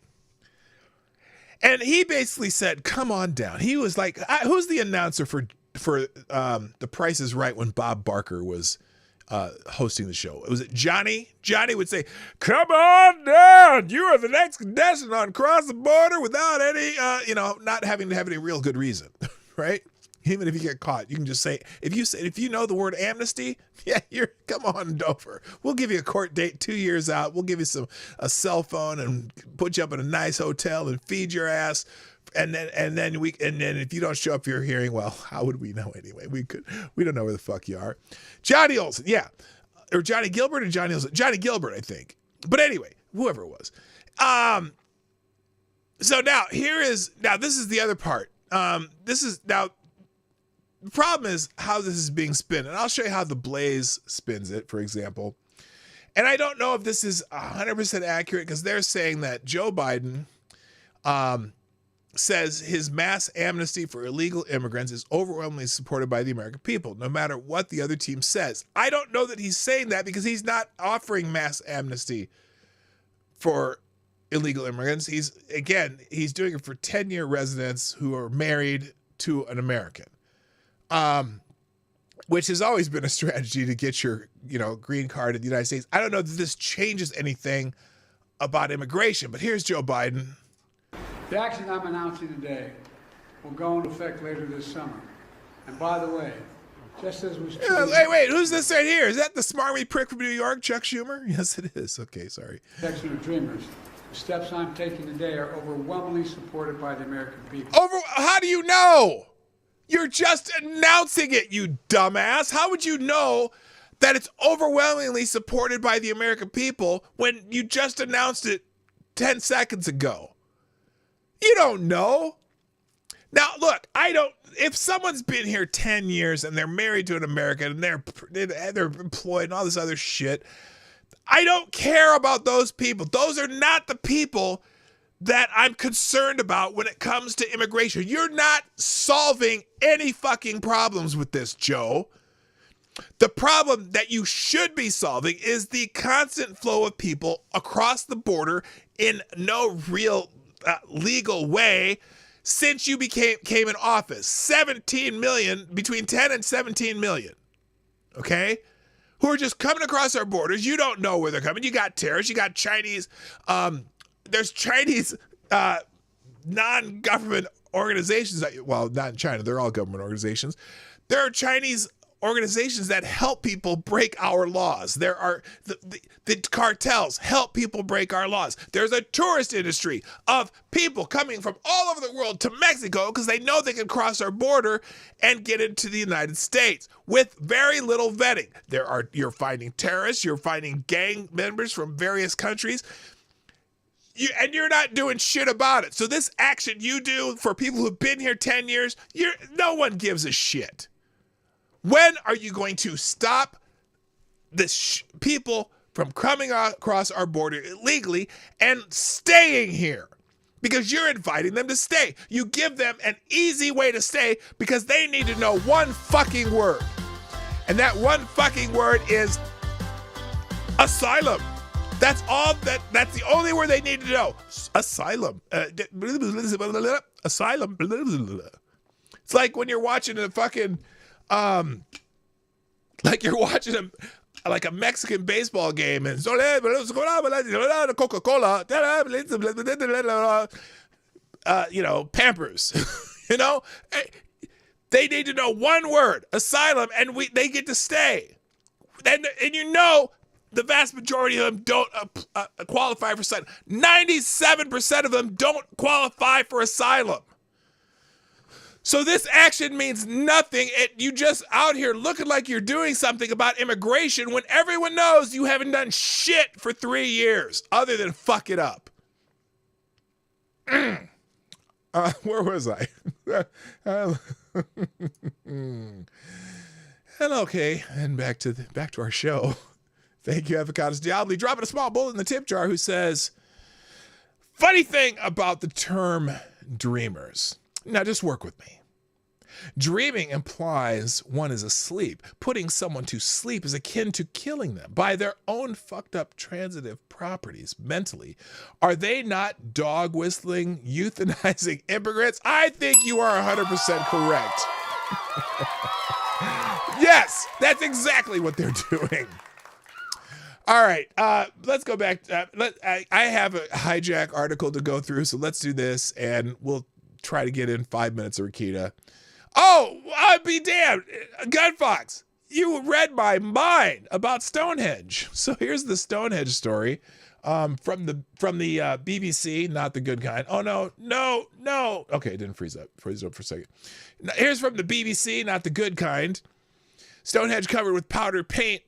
And he basically said, come on down. He was like, who's the announcer for The Price is Right when Bob Barker was hosting the show? Was it Johnny? Johnny would say, come on down. You are the next contestant on Cross the Border without any, not having to have any real good reason, right? Even if you get caught, you can just say, if you know the word amnesty, yeah, come on over. We'll give you a court date 2 years out. We'll give you a cell phone and put you up in a nice hotel and feed your ass. And then if you don't show up for your hearing, well, how would we know anyway? We don't know where the fuck you are. Johnny Olson, yeah. Or Johnny Gilbert or Johnny Olson? Johnny Gilbert, I think. But anyway, whoever it was. So now this is the other part. The problem is how this is being spun. And I'll show you how the Blaze spins it, for example. And I don't know if this is 100% accurate because they're saying that Joe Biden says his mass amnesty for illegal immigrants is overwhelmingly supported by the American people, no matter what the other team says. I don't know that he's saying that because he's not offering mass amnesty for illegal immigrants. He's doing it for 10-year residents who are married to an American. Which has always been a strategy to get your, green card in the United States. I don't know that this changes anything about immigration, but here's Joe Biden. The action I'm announcing today will go into effect later this summer. And by the way, just as was true... Wait, who's this right here? Is that the smarmy prick from New York, Chuck Schumer? Yes, it is. Okay, sorry. Protection of Dreamers. The steps I'm taking today are overwhelmingly supported by the American people. How do you know? You're just announcing it, you dumbass. How would you know that it's overwhelmingly supported by the American people when you just announced it 10 seconds ago? You don't know. Now, look, if someone's been here 10 years and they're married to an American and they're employed and all this other shit, I don't care about those people. Those are not the people that I'm concerned about when it comes to immigration. You're not solving any fucking problems with this, Joe. The problem that you should be solving is the constant flow of people across the border in no real legal way since you came in office. 17 million, between 10 and 17 million, okay? Who are just coming across our borders. You don't know where they're coming. You got terrorists, you got Chinese, there's Chinese non-government organizations well, not in China, they're all government organizations. There are Chinese organizations that help people break our laws. There are the cartels help people break our laws. There's a tourist industry of people coming from all over the world to Mexico because they know they can cross our border and get into the United States with very little vetting. You're finding terrorists, you're finding gang members from various countries. And you're not doing shit about it. So this action you do for people who've been here 10 years, no one gives a shit. When are you going to stop this people from coming across our border illegally and staying here? Because you're inviting them to stay. You give them an easy way to stay because they need to know one fucking word. And that one fucking word is asylum. That's the only word they need to know. Asylum. Asylum. It's like when you're watching a fucking, like you're watching a Mexican baseball game and Coca-Cola, Pampers, they need to know one word, asylum, and they get to stay. And the vast majority of them don't qualify for asylum. 97% of them don't qualify for asylum. So this action means nothing. You just out here looking like you're doing something about immigration when everyone knows you haven't done shit for 3 years other than fuck it up. Where was I? And okay, and back to our show. Thank you, Avocados Diablo. Dropping a small bullet in the tip jar who says, Funny thing about the term dreamers. Now just work with me. Dreaming implies one is asleep. Putting someone to sleep is akin to killing them by their own fucked up transitive properties mentally. Are they not dog whistling, euthanizing immigrants? I think you are 100% correct. Yes, that's exactly what they're doing. All right, let's go back. I have a hijack article to go through, so let's do this, and we'll try to get in 5 minutes of Rekieta. Oh, I'd be damned. Gunfox, you read my mind about Stonehenge. So here's the Stonehenge story from the BBC, not the good kind. Oh, no. Okay, it didn't freeze up. Freeze up for a second. Now, here's from the BBC, not the good kind. Stonehenge covered with powder paint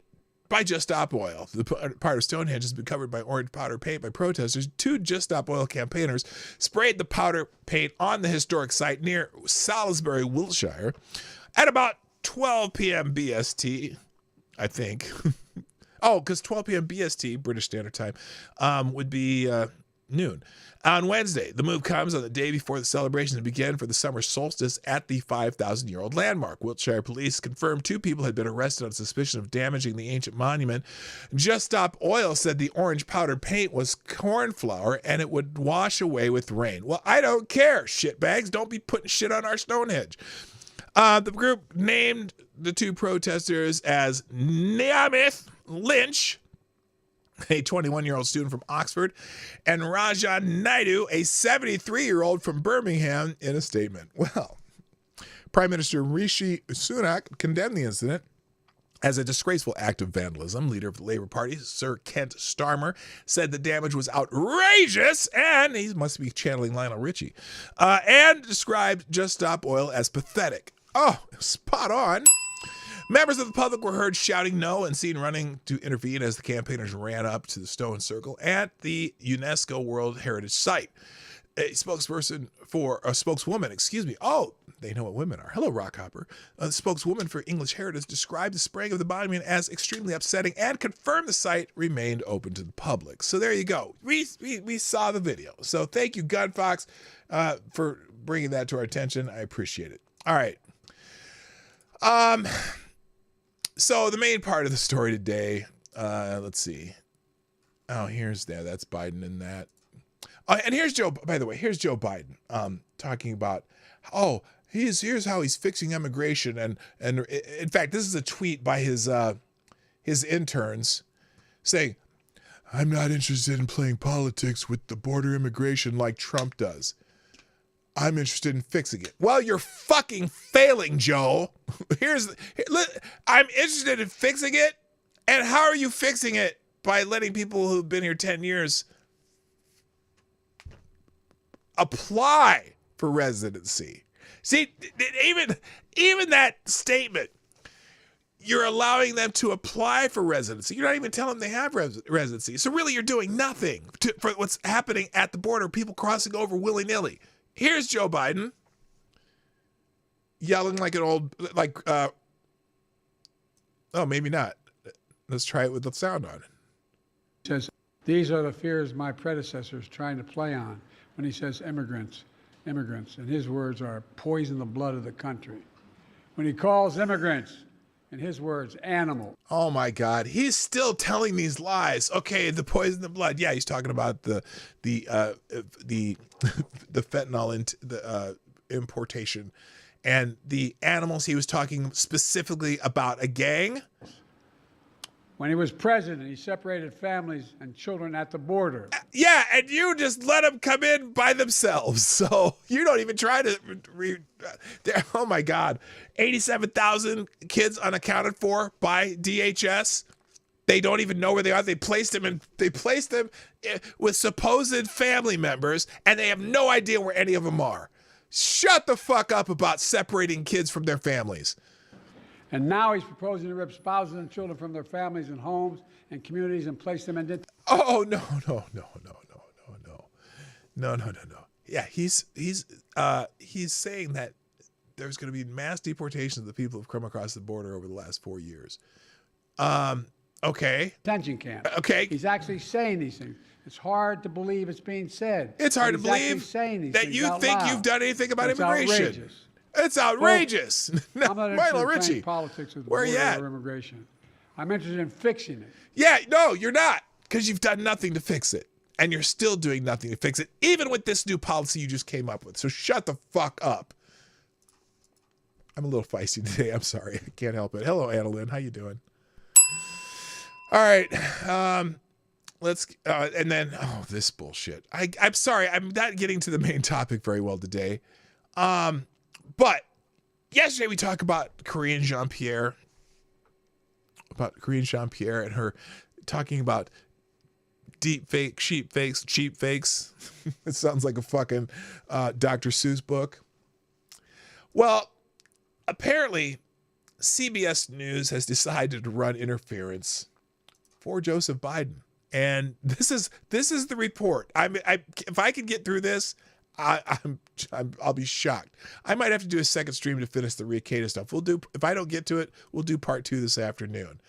by Just Stop Oil. The part of Stonehenge has been covered by orange powder paint by protesters. 2 Just Stop Oil campaigners sprayed the powder paint on the historic site near Salisbury, Wiltshire, at about 12 p.m. BST, I think. Oh, because 12 p.m. BST, British Standard Time, would be noon. On Wednesday, the move comes on the day before the celebrations begin for the summer solstice at the 5,000-year-old landmark. Wiltshire police confirmed 2 people had been arrested on suspicion of damaging the ancient monument. Just Stop Oil said the orange powdered paint was corn flour and it would wash away with rain. Well, I don't care, shitbags. Don't be putting shit on our Stonehenge. The group named the 2 protesters as Niamith Lynch, a 21-year-old student from Oxford, and Raja Naidu, a 73-year-old from Birmingham, in a statement. Well, Prime Minister Rishi Sunak condemned the incident as a disgraceful act of vandalism. Leader of the Labour Party, Sir Kent Starmer, said the damage was outrageous, and he must be channeling Lionel Richie, and described Just Stop Oil as pathetic. Oh, spot on. Members of the public were heard shouting no and seen running to intervene as the campaigners ran up to the stone circle at the UNESCO World Heritage Site. A spokeswoman, oh, they know what women are. Hello, Rockhopper. A spokeswoman for English Heritage described the spraying of the monument as extremely upsetting and confirmed the site remained open to the public. So there you go. We saw the video. So thank you, Gunfox, for bringing that to our attention. I appreciate it. All right. So the main part of the story today, let's see. Oh, that's Biden in that. And here's Joe, by the way, here's Joe Biden talking about, here's how he's fixing immigration. And in fact, this is a tweet by his interns saying, I'm not interested in playing politics with the border immigration like Trump does. I'm interested in fixing it. Well, you're fucking failing, Joe. I'm interested in fixing it. And how are you fixing it? By letting people who've been here 10 years apply for residency. See, even that statement, you're allowing them to apply for residency. You're not even telling them they have residency. So really, you're doing nothing for what's happening at the border, people crossing over willy-nilly. Here's Joe Biden yelling like an old, maybe not. Let's try it with the sound on it. He says, these are the fears my predecessors trying to play on when he says immigrants. And his words are poison the blood of the country. When he calls immigrants, in his words, animal. Oh my God, he's still telling these lies. Okay, the poison the blood. Yeah, he's talking about the fentanyl importation, and the animals. He was talking specifically about a gang. When he was president, he separated families and children at the border. Yeah, and you just let them come in by themselves. So you don't even try to oh my God. 87,000 kids unaccounted for by DHS. They don't even know where they are. They placed them with supposed family members, and they have no idea where any of them are. Shut the fuck up about separating kids from their families. And now he's proposing to rip spouses and children from their families and homes and communities and place them in Oh, no. Yeah, he's saying that there's going to be mass deportations of the people who've come across the border over the last 4 years. Okay. Detention camp. Okay. He's actually saying these things. It's hard to believe it's being said. It's hard to But he's actually believe saying these that things you out think loud. you've done anything about It's immigration. outrageous. It's outrageous. I'm not Lionel interested in Richie. playing politics with the Where are you border at? or immigration. I'm interested in fixing it. Yeah, no, you're not, because you've done nothing to fix it. And you're still doing nothing to fix it, even with this new policy you just came up with. So shut the fuck up. I'm a little feisty today. I'm sorry. I can't help it. Hello, Annalyn. How you doing? All right. Let's and then this bullshit. I'm sorry. I'm not getting to the main topic very well today. But yesterday we talked about Karine Jean-Pierre. And her talking about deep fake, cheap fakes. It sounds like a fucking Dr. Seuss book. Well, apparently CBS News has decided to run interference for Joseph Biden. And this is the report. If I can get through this, I'll be shocked. I might have to do a second stream to finish the Rekieta stuff. If I don't get to it, we'll do part 2 this afternoon.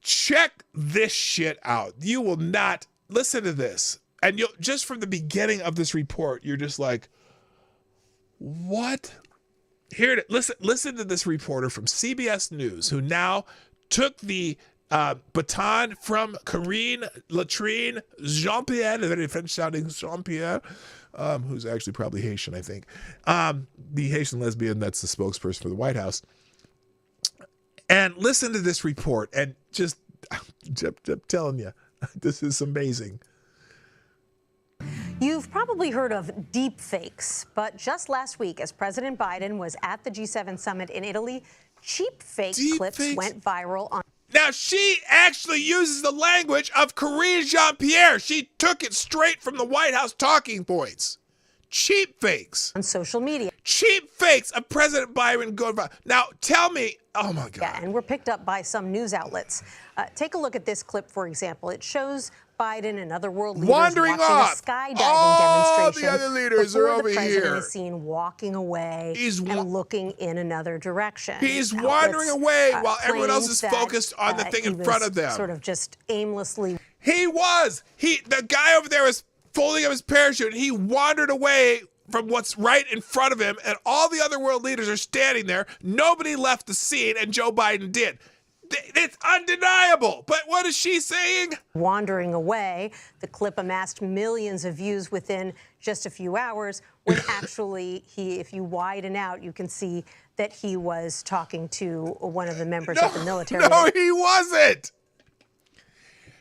Check this shit out. You will not listen to this. And you'll just from the beginning of this report, you're just like, what? Here, listen to this reporter from CBS News who now took the baton from Karine Latrine Jean-Pierre, a very French-sounding Jean-Pierre, who's actually probably Haitian, I think. The Haitian lesbian that's the spokesperson for the White House. And listen to this report and just I'm telling you, this is amazing. You've probably heard of deep fakes, but just last week, as President Biden was at the G7 summit in Italy, cheap fake clips went viral on. Now, she actually uses the language of Karine Jean-Pierre. She took it straight from the White House talking points. Cheap fakes. On social media. Cheap fakes of President Biden going viral. Now, tell me, oh my God. Yeah, and were picked up by some news outlets. Take a look at this clip, for example. It shows Biden and other world leaders wandering watching off. a skydiving All demonstration. the other leaders are over the president here. is seen walking away and looking in another direction. He's wandering away while everyone else is claims focused on the thing he in front was of them. Sort of just aimlessly. The guy over there was folding up his parachute and he wandered away from what's right in front of him, and all the other world leaders are standing there. Nobody left the scene, and Joe Biden did. It's undeniable. But what is she saying? Wandering away. The clip amassed millions of views within just a few hours, when actually if you widen out, you can see that he was talking to one of the members of the military. No, he wasn't.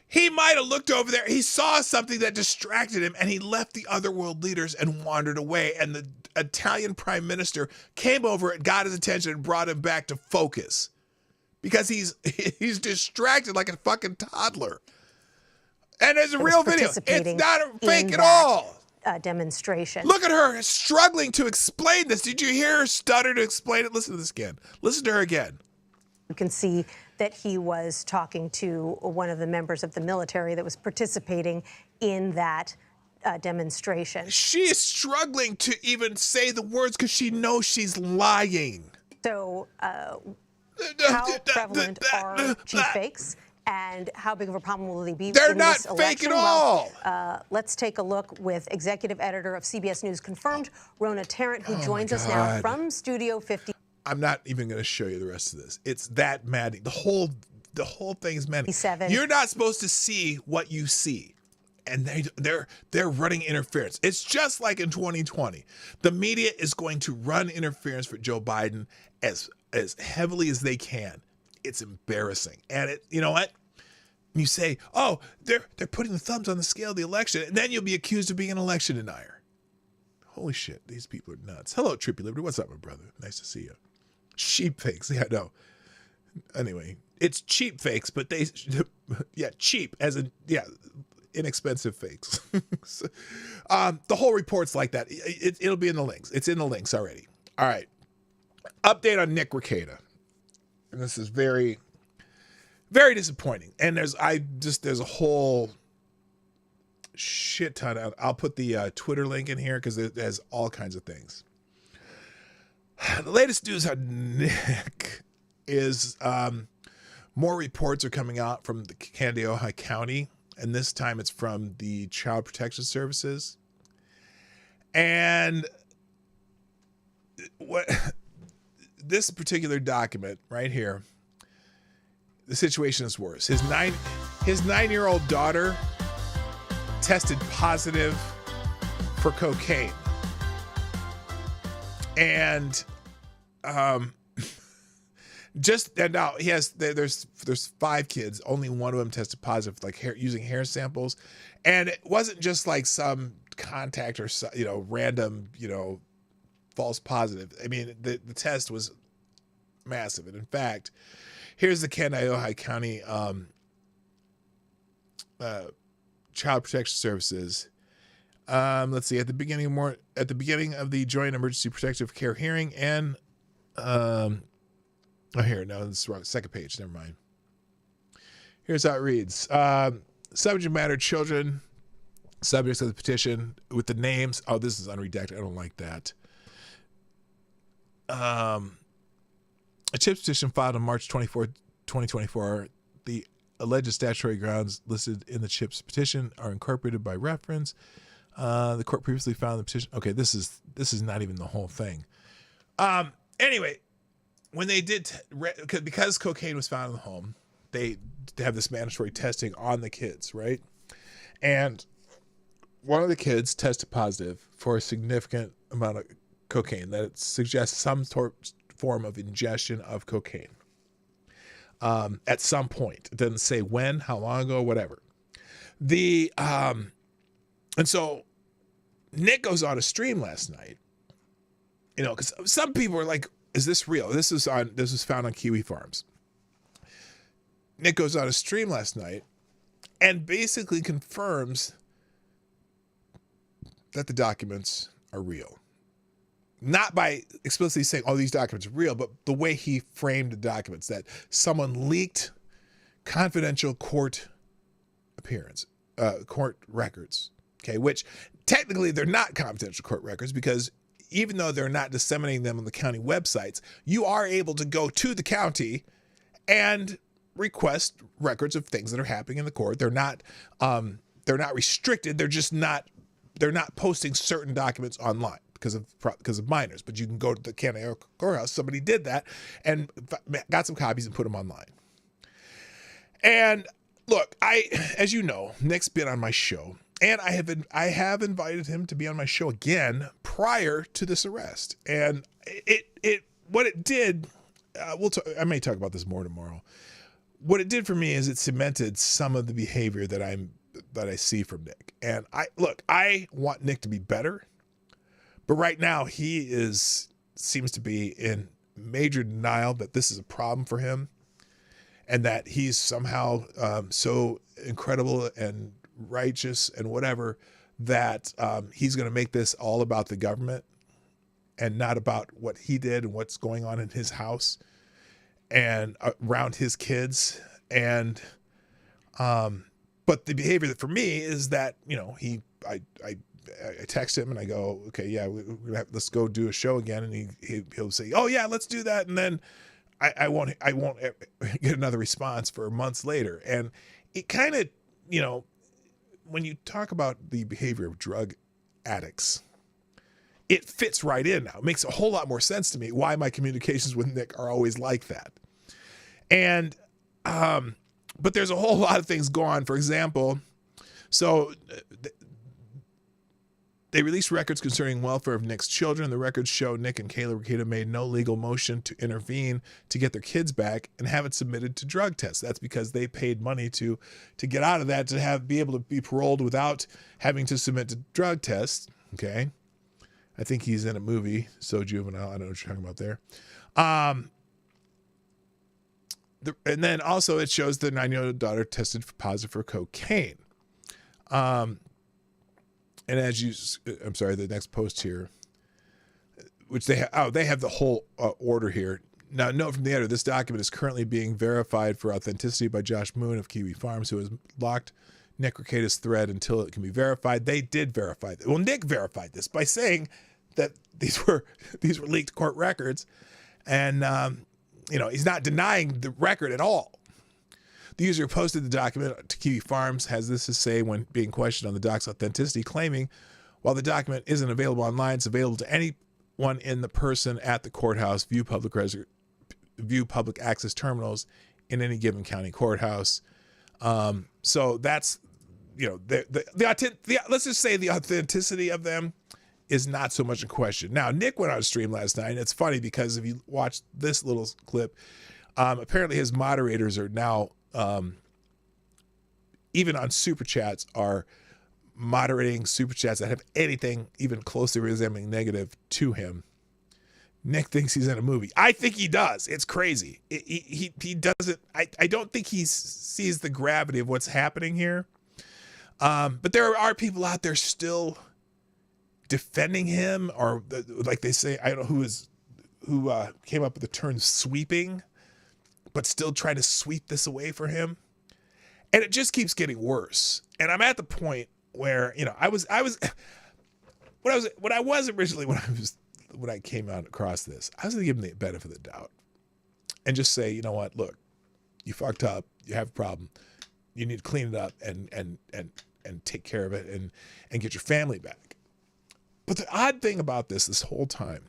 He might have looked over there. He saw something that distracted him, and he left the other world leaders and wandered away. And the Italian prime minister came over and got his attention and brought him back to focus. Because he's distracted like a fucking toddler. And there's a real video. It's not a fake at all. Demonstration. Look at her struggling to explain this. Did you hear her stutter to explain it? Listen to this again. Listen to her again. You can see that he was talking to one of the members of the military that was participating in that demonstration. She is struggling to even say the words because she knows she's lying. So how prevalent are cheap fakes, and how big of a problem will they be? They're not fake at all. Well, let's take a look with executive editor of CBS News Confirmed, Rona Tarrant, who joins us now from Studio 50. I'm not even going to show you the rest of this. It's that maddening. The whole thing is maddening. You're not supposed to see what you see. And they're running interference. It's just like in 2020. The media is going to run interference for Joe Biden as heavily as they can. It's embarrassing. And you know what? You say, oh, they're putting the thumbs on the scale of the election, and then you'll be accused of being an election denier. Holy shit, these people are nuts. Hello, Trippy Liberty. What's up, my brother? Nice to see you. Sheep fakes. Yeah, no. Anyway, it's cheap fakes, but cheap as in, inexpensive fakes. The whole report's like that. It'll be in the links. It's in the links already. All right. Update on Nick Rekieta. And this is very, very disappointing. And there's a whole shit ton. I'll put the Twitter link in here because there's all kinds of things. The latest news on Nick is More reports are coming out from the Kandiyohi County, and this time it's from the Child Protection Services. And what this particular document right here, the situation is worse. His 9-year-old daughter tested positive for cocaine. And now there's 5 kids. Only one of them tested positive, like using hair samples, and it wasn't just like some contact or random false positive. I mean, the test was massive, and in fact, here's the Kandiyohi County Child Protection Services. Let's see, at the beginning of the Joint Emergency Protective Care hearing, and here, no, this is wrong. Second page, never mind. Here's how it reads. Subject matter: children, subjects of the petition with the names. Oh, this is unredacted. I don't like that. A CHIPS petition filed on March 24th, 2024. The alleged statutory grounds listed in the CHIPS petition are incorporated by reference. The court previously found the petition. Okay, this is not even the whole thing. Anyway, when they did, because cocaine was found in the home, they have this mandatory testing on the kids, right? And one of the kids tested positive for a significant amount of cocaine, that it suggests some form of ingestion of cocaine at some point. It doesn't say when, how long ago, whatever. And so Nick goes on a stream last night, because some people are like, is this real? This was found on Kiwi Farms. Nick goes on a stream last night and basically confirms that the documents are real. Not by explicitly saying, oh, these documents are real, but the way he framed the documents, that someone leaked confidential court records, okay, which technically they're not confidential court records, because even though they're not disseminating them on the county websites, you are able to go to the county and request records of things that are happening in the court. They're not restricted. They're not posting certain documents online because of minors, but you can go to the Kandiyohi courthouse. Somebody did that and got some copies and put them online. And look, as you know, Nick's been on my show, and I have invited him to be on my show again prior to this arrest. And what it did, I may talk about this more tomorrow. What it did for me is it cemented some of the behavior that I see from Nick. And I want Nick to be better, but right now he seems to be in major denial that this is a problem for him, and that he's somehow so incredible and righteous and whatever that he's going to make this all about the government and not about what he did and what's going on in his house and around his kids. And but the behavior that for me is that, I text him and I go, okay, yeah, let's go do a show again, and he'll say, oh yeah, let's do that, and then I won't get another response for months later. And it kind of, when you talk about the behavior of drug addicts, it fits right in now. It makes a whole lot more sense to me why my communications with Nick are always like that. And but there's a whole lot of things going on. For example, so they released records concerning welfare of Nick's children. The records show Nick and Kayla Rekieta made no legal motion to intervene to get their kids back and haven't submitted to drug tests. That's because they paid money to get out of that, to be able to be paroled without having to submit to drug tests. Okay. I think he's in a movie, So Juvenile. I don't know what you're talking about there. And then also it shows the 9-year-old daughter tested positive for cocaine. And the next post here, which they have the whole order here. Now, note from the editor, this document is currently being verified for authenticity by Josh Moon of Kiwi Farms, who has locked Nick Rekieta's thread until it can be verified. They did verify that. Well, Nick verified this by saying that these were leaked court records, and he's not denying the record at all. The user who posted the document to Kiwi Farms has this to say when being questioned on the doc's authenticity, claiming while the document isn't available online, it's available to anyone in the person at the courthouse, view public access terminals in any given county courthouse. So that's, let's just say the authenticity of them is not so much in question. Now, Nick went on stream last night, and it's funny because if you watch this little clip, apparently his moderators are now, even on Super Chats, are moderating Super Chats that have anything even closely resembling negative to him. Nick thinks he's in a movie. I think he does. It's crazy. He doesn't, I don't think he sees the gravity of what's happening here. But there are people out there still defending him, or like they say, I don't know who came up with the term sweeping, but still trying to sweep this away for him. And it just keeps getting worse. And I'm at the point where, when I came out across this, I was going to give him the benefit of the doubt and just say, you know what, look, you fucked up, you have a problem, you need to clean it up and take care of it and get your family back. But the odd thing about this whole time,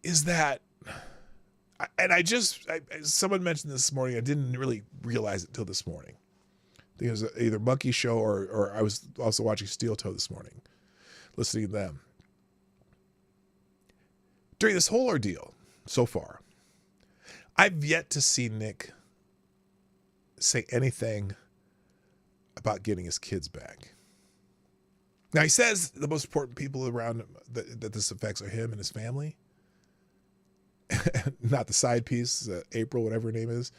is that, someone mentioned this morning, I didn't really realize it till this morning. I think it was either Monkey Show or I was also watching Steel Toe this morning, listening to them. During this whole ordeal so far, I've yet to see Nick say anything about getting his kids back. Now, he says the most important people around him that this affects are him and his family. Not the side piece, April, whatever her name is.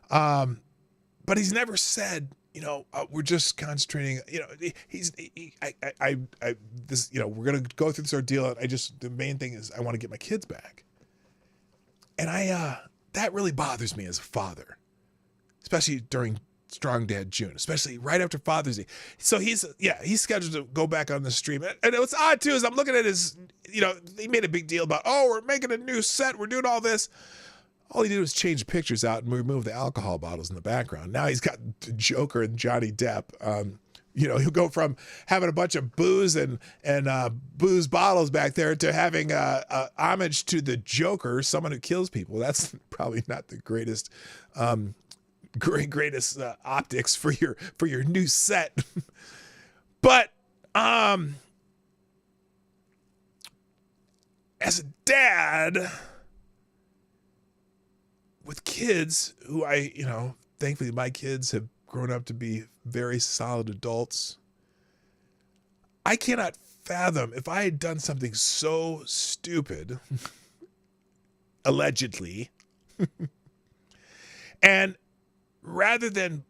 But he's never said, we're just concentrating, we're going to go through this ordeal. And the main thing is I want to get my kids back. And that really bothers me as a father, especially during Strong Dad June, especially right after Father's Day. So he's scheduled to go back on the stream. And what's odd too is I'm looking at his, he made a big deal about, we're making a new set, we're doing all this. All he did was change the pictures out and remove the alcohol bottles in the background. Now he's got the Joker and Johnny Depp. He'll go from having a bunch of booze and booze bottles back there to having a homage to the Joker, someone who kills people. That's probably not the greatest optics for your new set. But as a dad with kids who thankfully my kids have grown up to be very solid adults, I cannot fathom if I had done something so stupid, allegedly, and rather than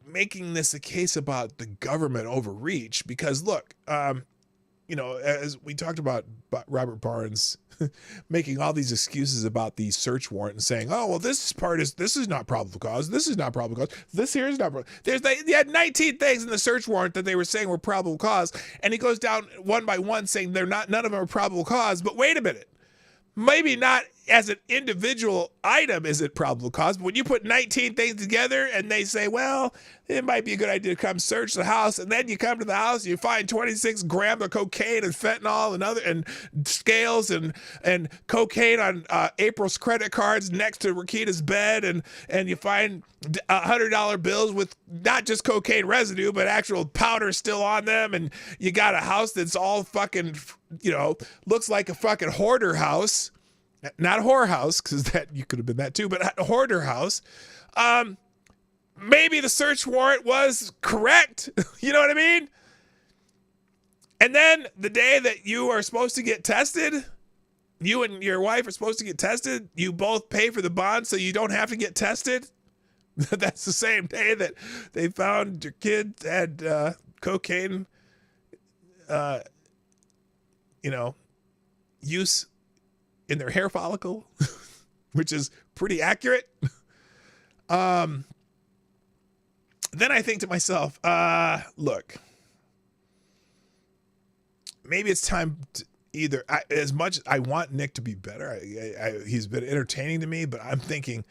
making this a case about the government overreach, because look, as we talked about Robert Barnes making all these excuses about the search warrant and saying, this is not probable cause. This is not probable cause. This here is not probable. They had 19 things in the search warrant that they were saying were probable cause. And he goes down one by one saying none of them are probable cause. But wait a minute. Maybe not as an individual item is it probable cause, but when you put 19 things together and they say, well, it might be a good idea to come search the house, and then you come to the house, you find 26 grams of cocaine and fentanyl and scales and cocaine on April's credit cards next to Rekieta's bed, and you find $100 bills with not just cocaine residue, but actual powder still on them, and you got a house that's all fucking, looks like a fucking hoarder house. Not a whorehouse, because that you could have been that too, but a hoarder house. Maybe the search warrant was correct. You know what I mean? And then the day that you are supposed to get tested, you and your wife are supposed to get tested, you both pay for the bond so you don't have to get tested. That's the same day that they found your kid had cocaine, use in their hair follicle, which is pretty accurate. Then I think to myself, look, maybe it's time to, either. As much as I want Nick to be better, he's been entertaining to me, but I'm thinking,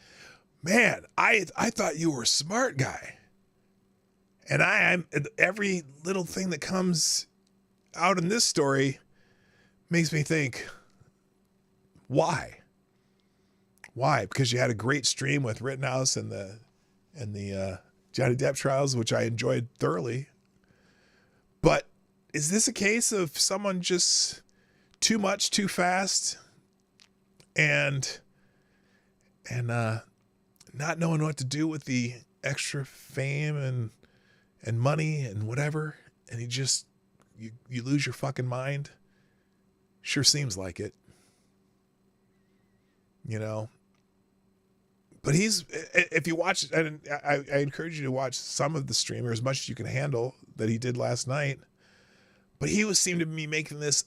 man, I thought you were a smart guy. And I'm every little thing that comes out in this story makes me think, why? Why? Because you had a great stream with Rittenhouse and the Johnny Depp trials, which I enjoyed thoroughly. But is this a case of someone just too much, too fast, and not knowing what to do with the extra fame and money and whatever, and you lose your fucking mind? Sure seems like it, you know. But if you watch, and I encourage you to watch some of the streamer as much as you can handle that he did last night. But he seemed to be making this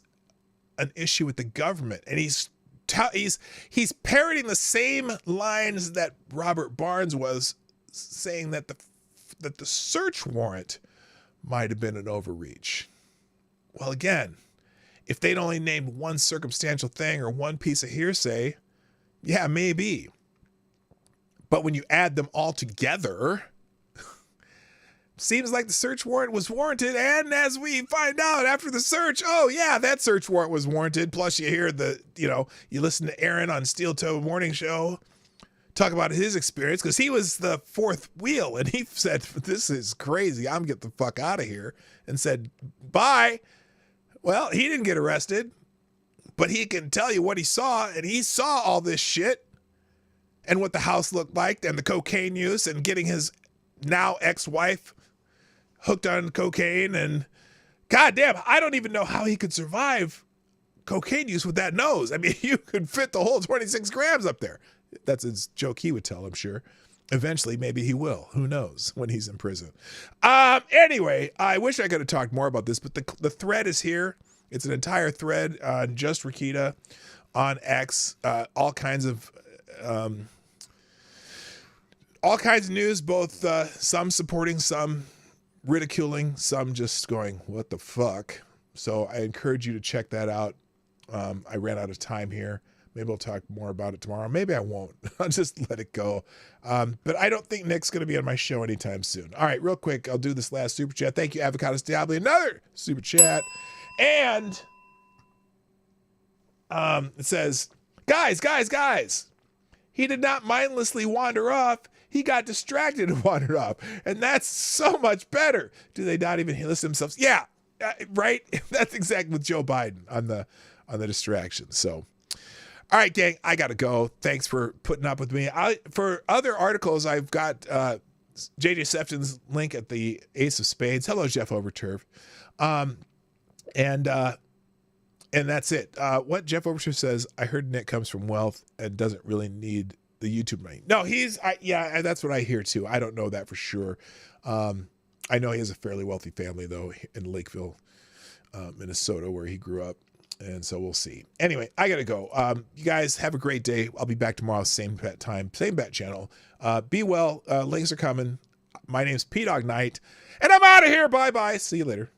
an issue with the government, and he's parroting the same lines that Robert Barnes was saying, that the search warrant might have been an overreach. Well, again, if they'd only named one circumstantial thing or one piece of hearsay, yeah, maybe. But when you add them all together, seems like the search warrant was warranted. And as we find out after the search, oh yeah, that search warrant was warranted. Plus you hear you listen to Aaron on Steel Toe Morning Show talk about his experience, because he was the fourth wheel, and he said, this is crazy, I'm getting the fuck out of here, and said bye. Well, he didn't get arrested, but he can tell you what he saw, and he saw all this shit and what the house looked like and the cocaine use and getting his now ex-wife hooked on cocaine. And goddamn, I don't even know how he could survive cocaine use with that nose. I mean, you could fit the whole 26 grams up there. That's a joke he would tell, I'm sure. Eventually, maybe he will. Who knows when he's in prison. Anyway, I wish I could have talked more about this, but the thread is here. It's an entire thread on Just Rekieta on X. All kinds of news, both some supporting, some ridiculing, some just going, what the fuck? So I encourage you to check that out. I ran out of time here. Maybe I'll talk more about it tomorrow. Maybe I won't. I'll just let it go. But I don't think Nick's going to be on my show anytime soon. All right, real quick, I'll do this last super chat. Thank you, Avocados Diablo. Another super chat. And it says, guys. He did not mindlessly wander off. He got distracted and wandered off. And that's so much better. Do they not even listen themselves? Yeah, right? That's exactly with Joe Biden on the distraction. So, all right, gang, I got to go. Thanks for putting up with me. For other articles, I've got JJ Sefton's link at the Ace of Spades. Hello, Jeff Overturf. And that's it. What Jeff Overturf says, I heard Nick comes from wealth and doesn't really need the YouTube money. No, that's what I hear too. I don't know that for sure. I know he has a fairly wealthy family though in Lakeville, Minnesota, where he grew up. And so we'll see. Anyway, I got to go. You guys have a great day. I'll be back tomorrow, same bat time, same bat channel. Be well. Links are coming. My name's P-Dog Knight, and I'm out of here. Bye-bye. See you later.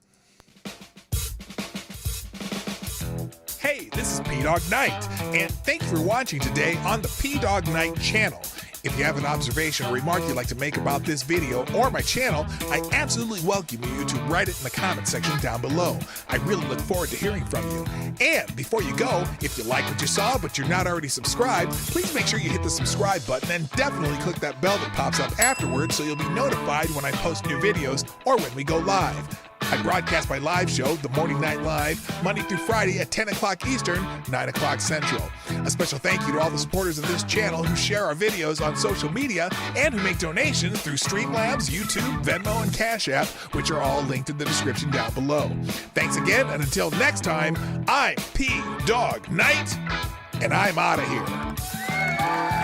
Hey, this is P-Dog Knight, and thanks for watching today on the P-Dog Knight channel. If you have an observation or remark you'd like to make about this video or my channel, I absolutely welcome you to write it in the comment section down below. I really look forward to hearing from you. And before you go, if you like what you saw but you're not already subscribed, please make sure you hit the subscribe button and definitely click that bell that pops up afterwards so you'll be notified when I post new videos or when we go live. I broadcast my live show, The Morning Night Live, Monday through Friday at 10 o'clock Eastern, 9 o'clock Central. A special thank you to all the supporters of this channel who share our videos on social media and who make donations through Streamlabs, YouTube, Venmo, and Cash App, which are all linked in the description down below. Thanks again, and until next time, I'm P-Dog Knight, and I'm out of here.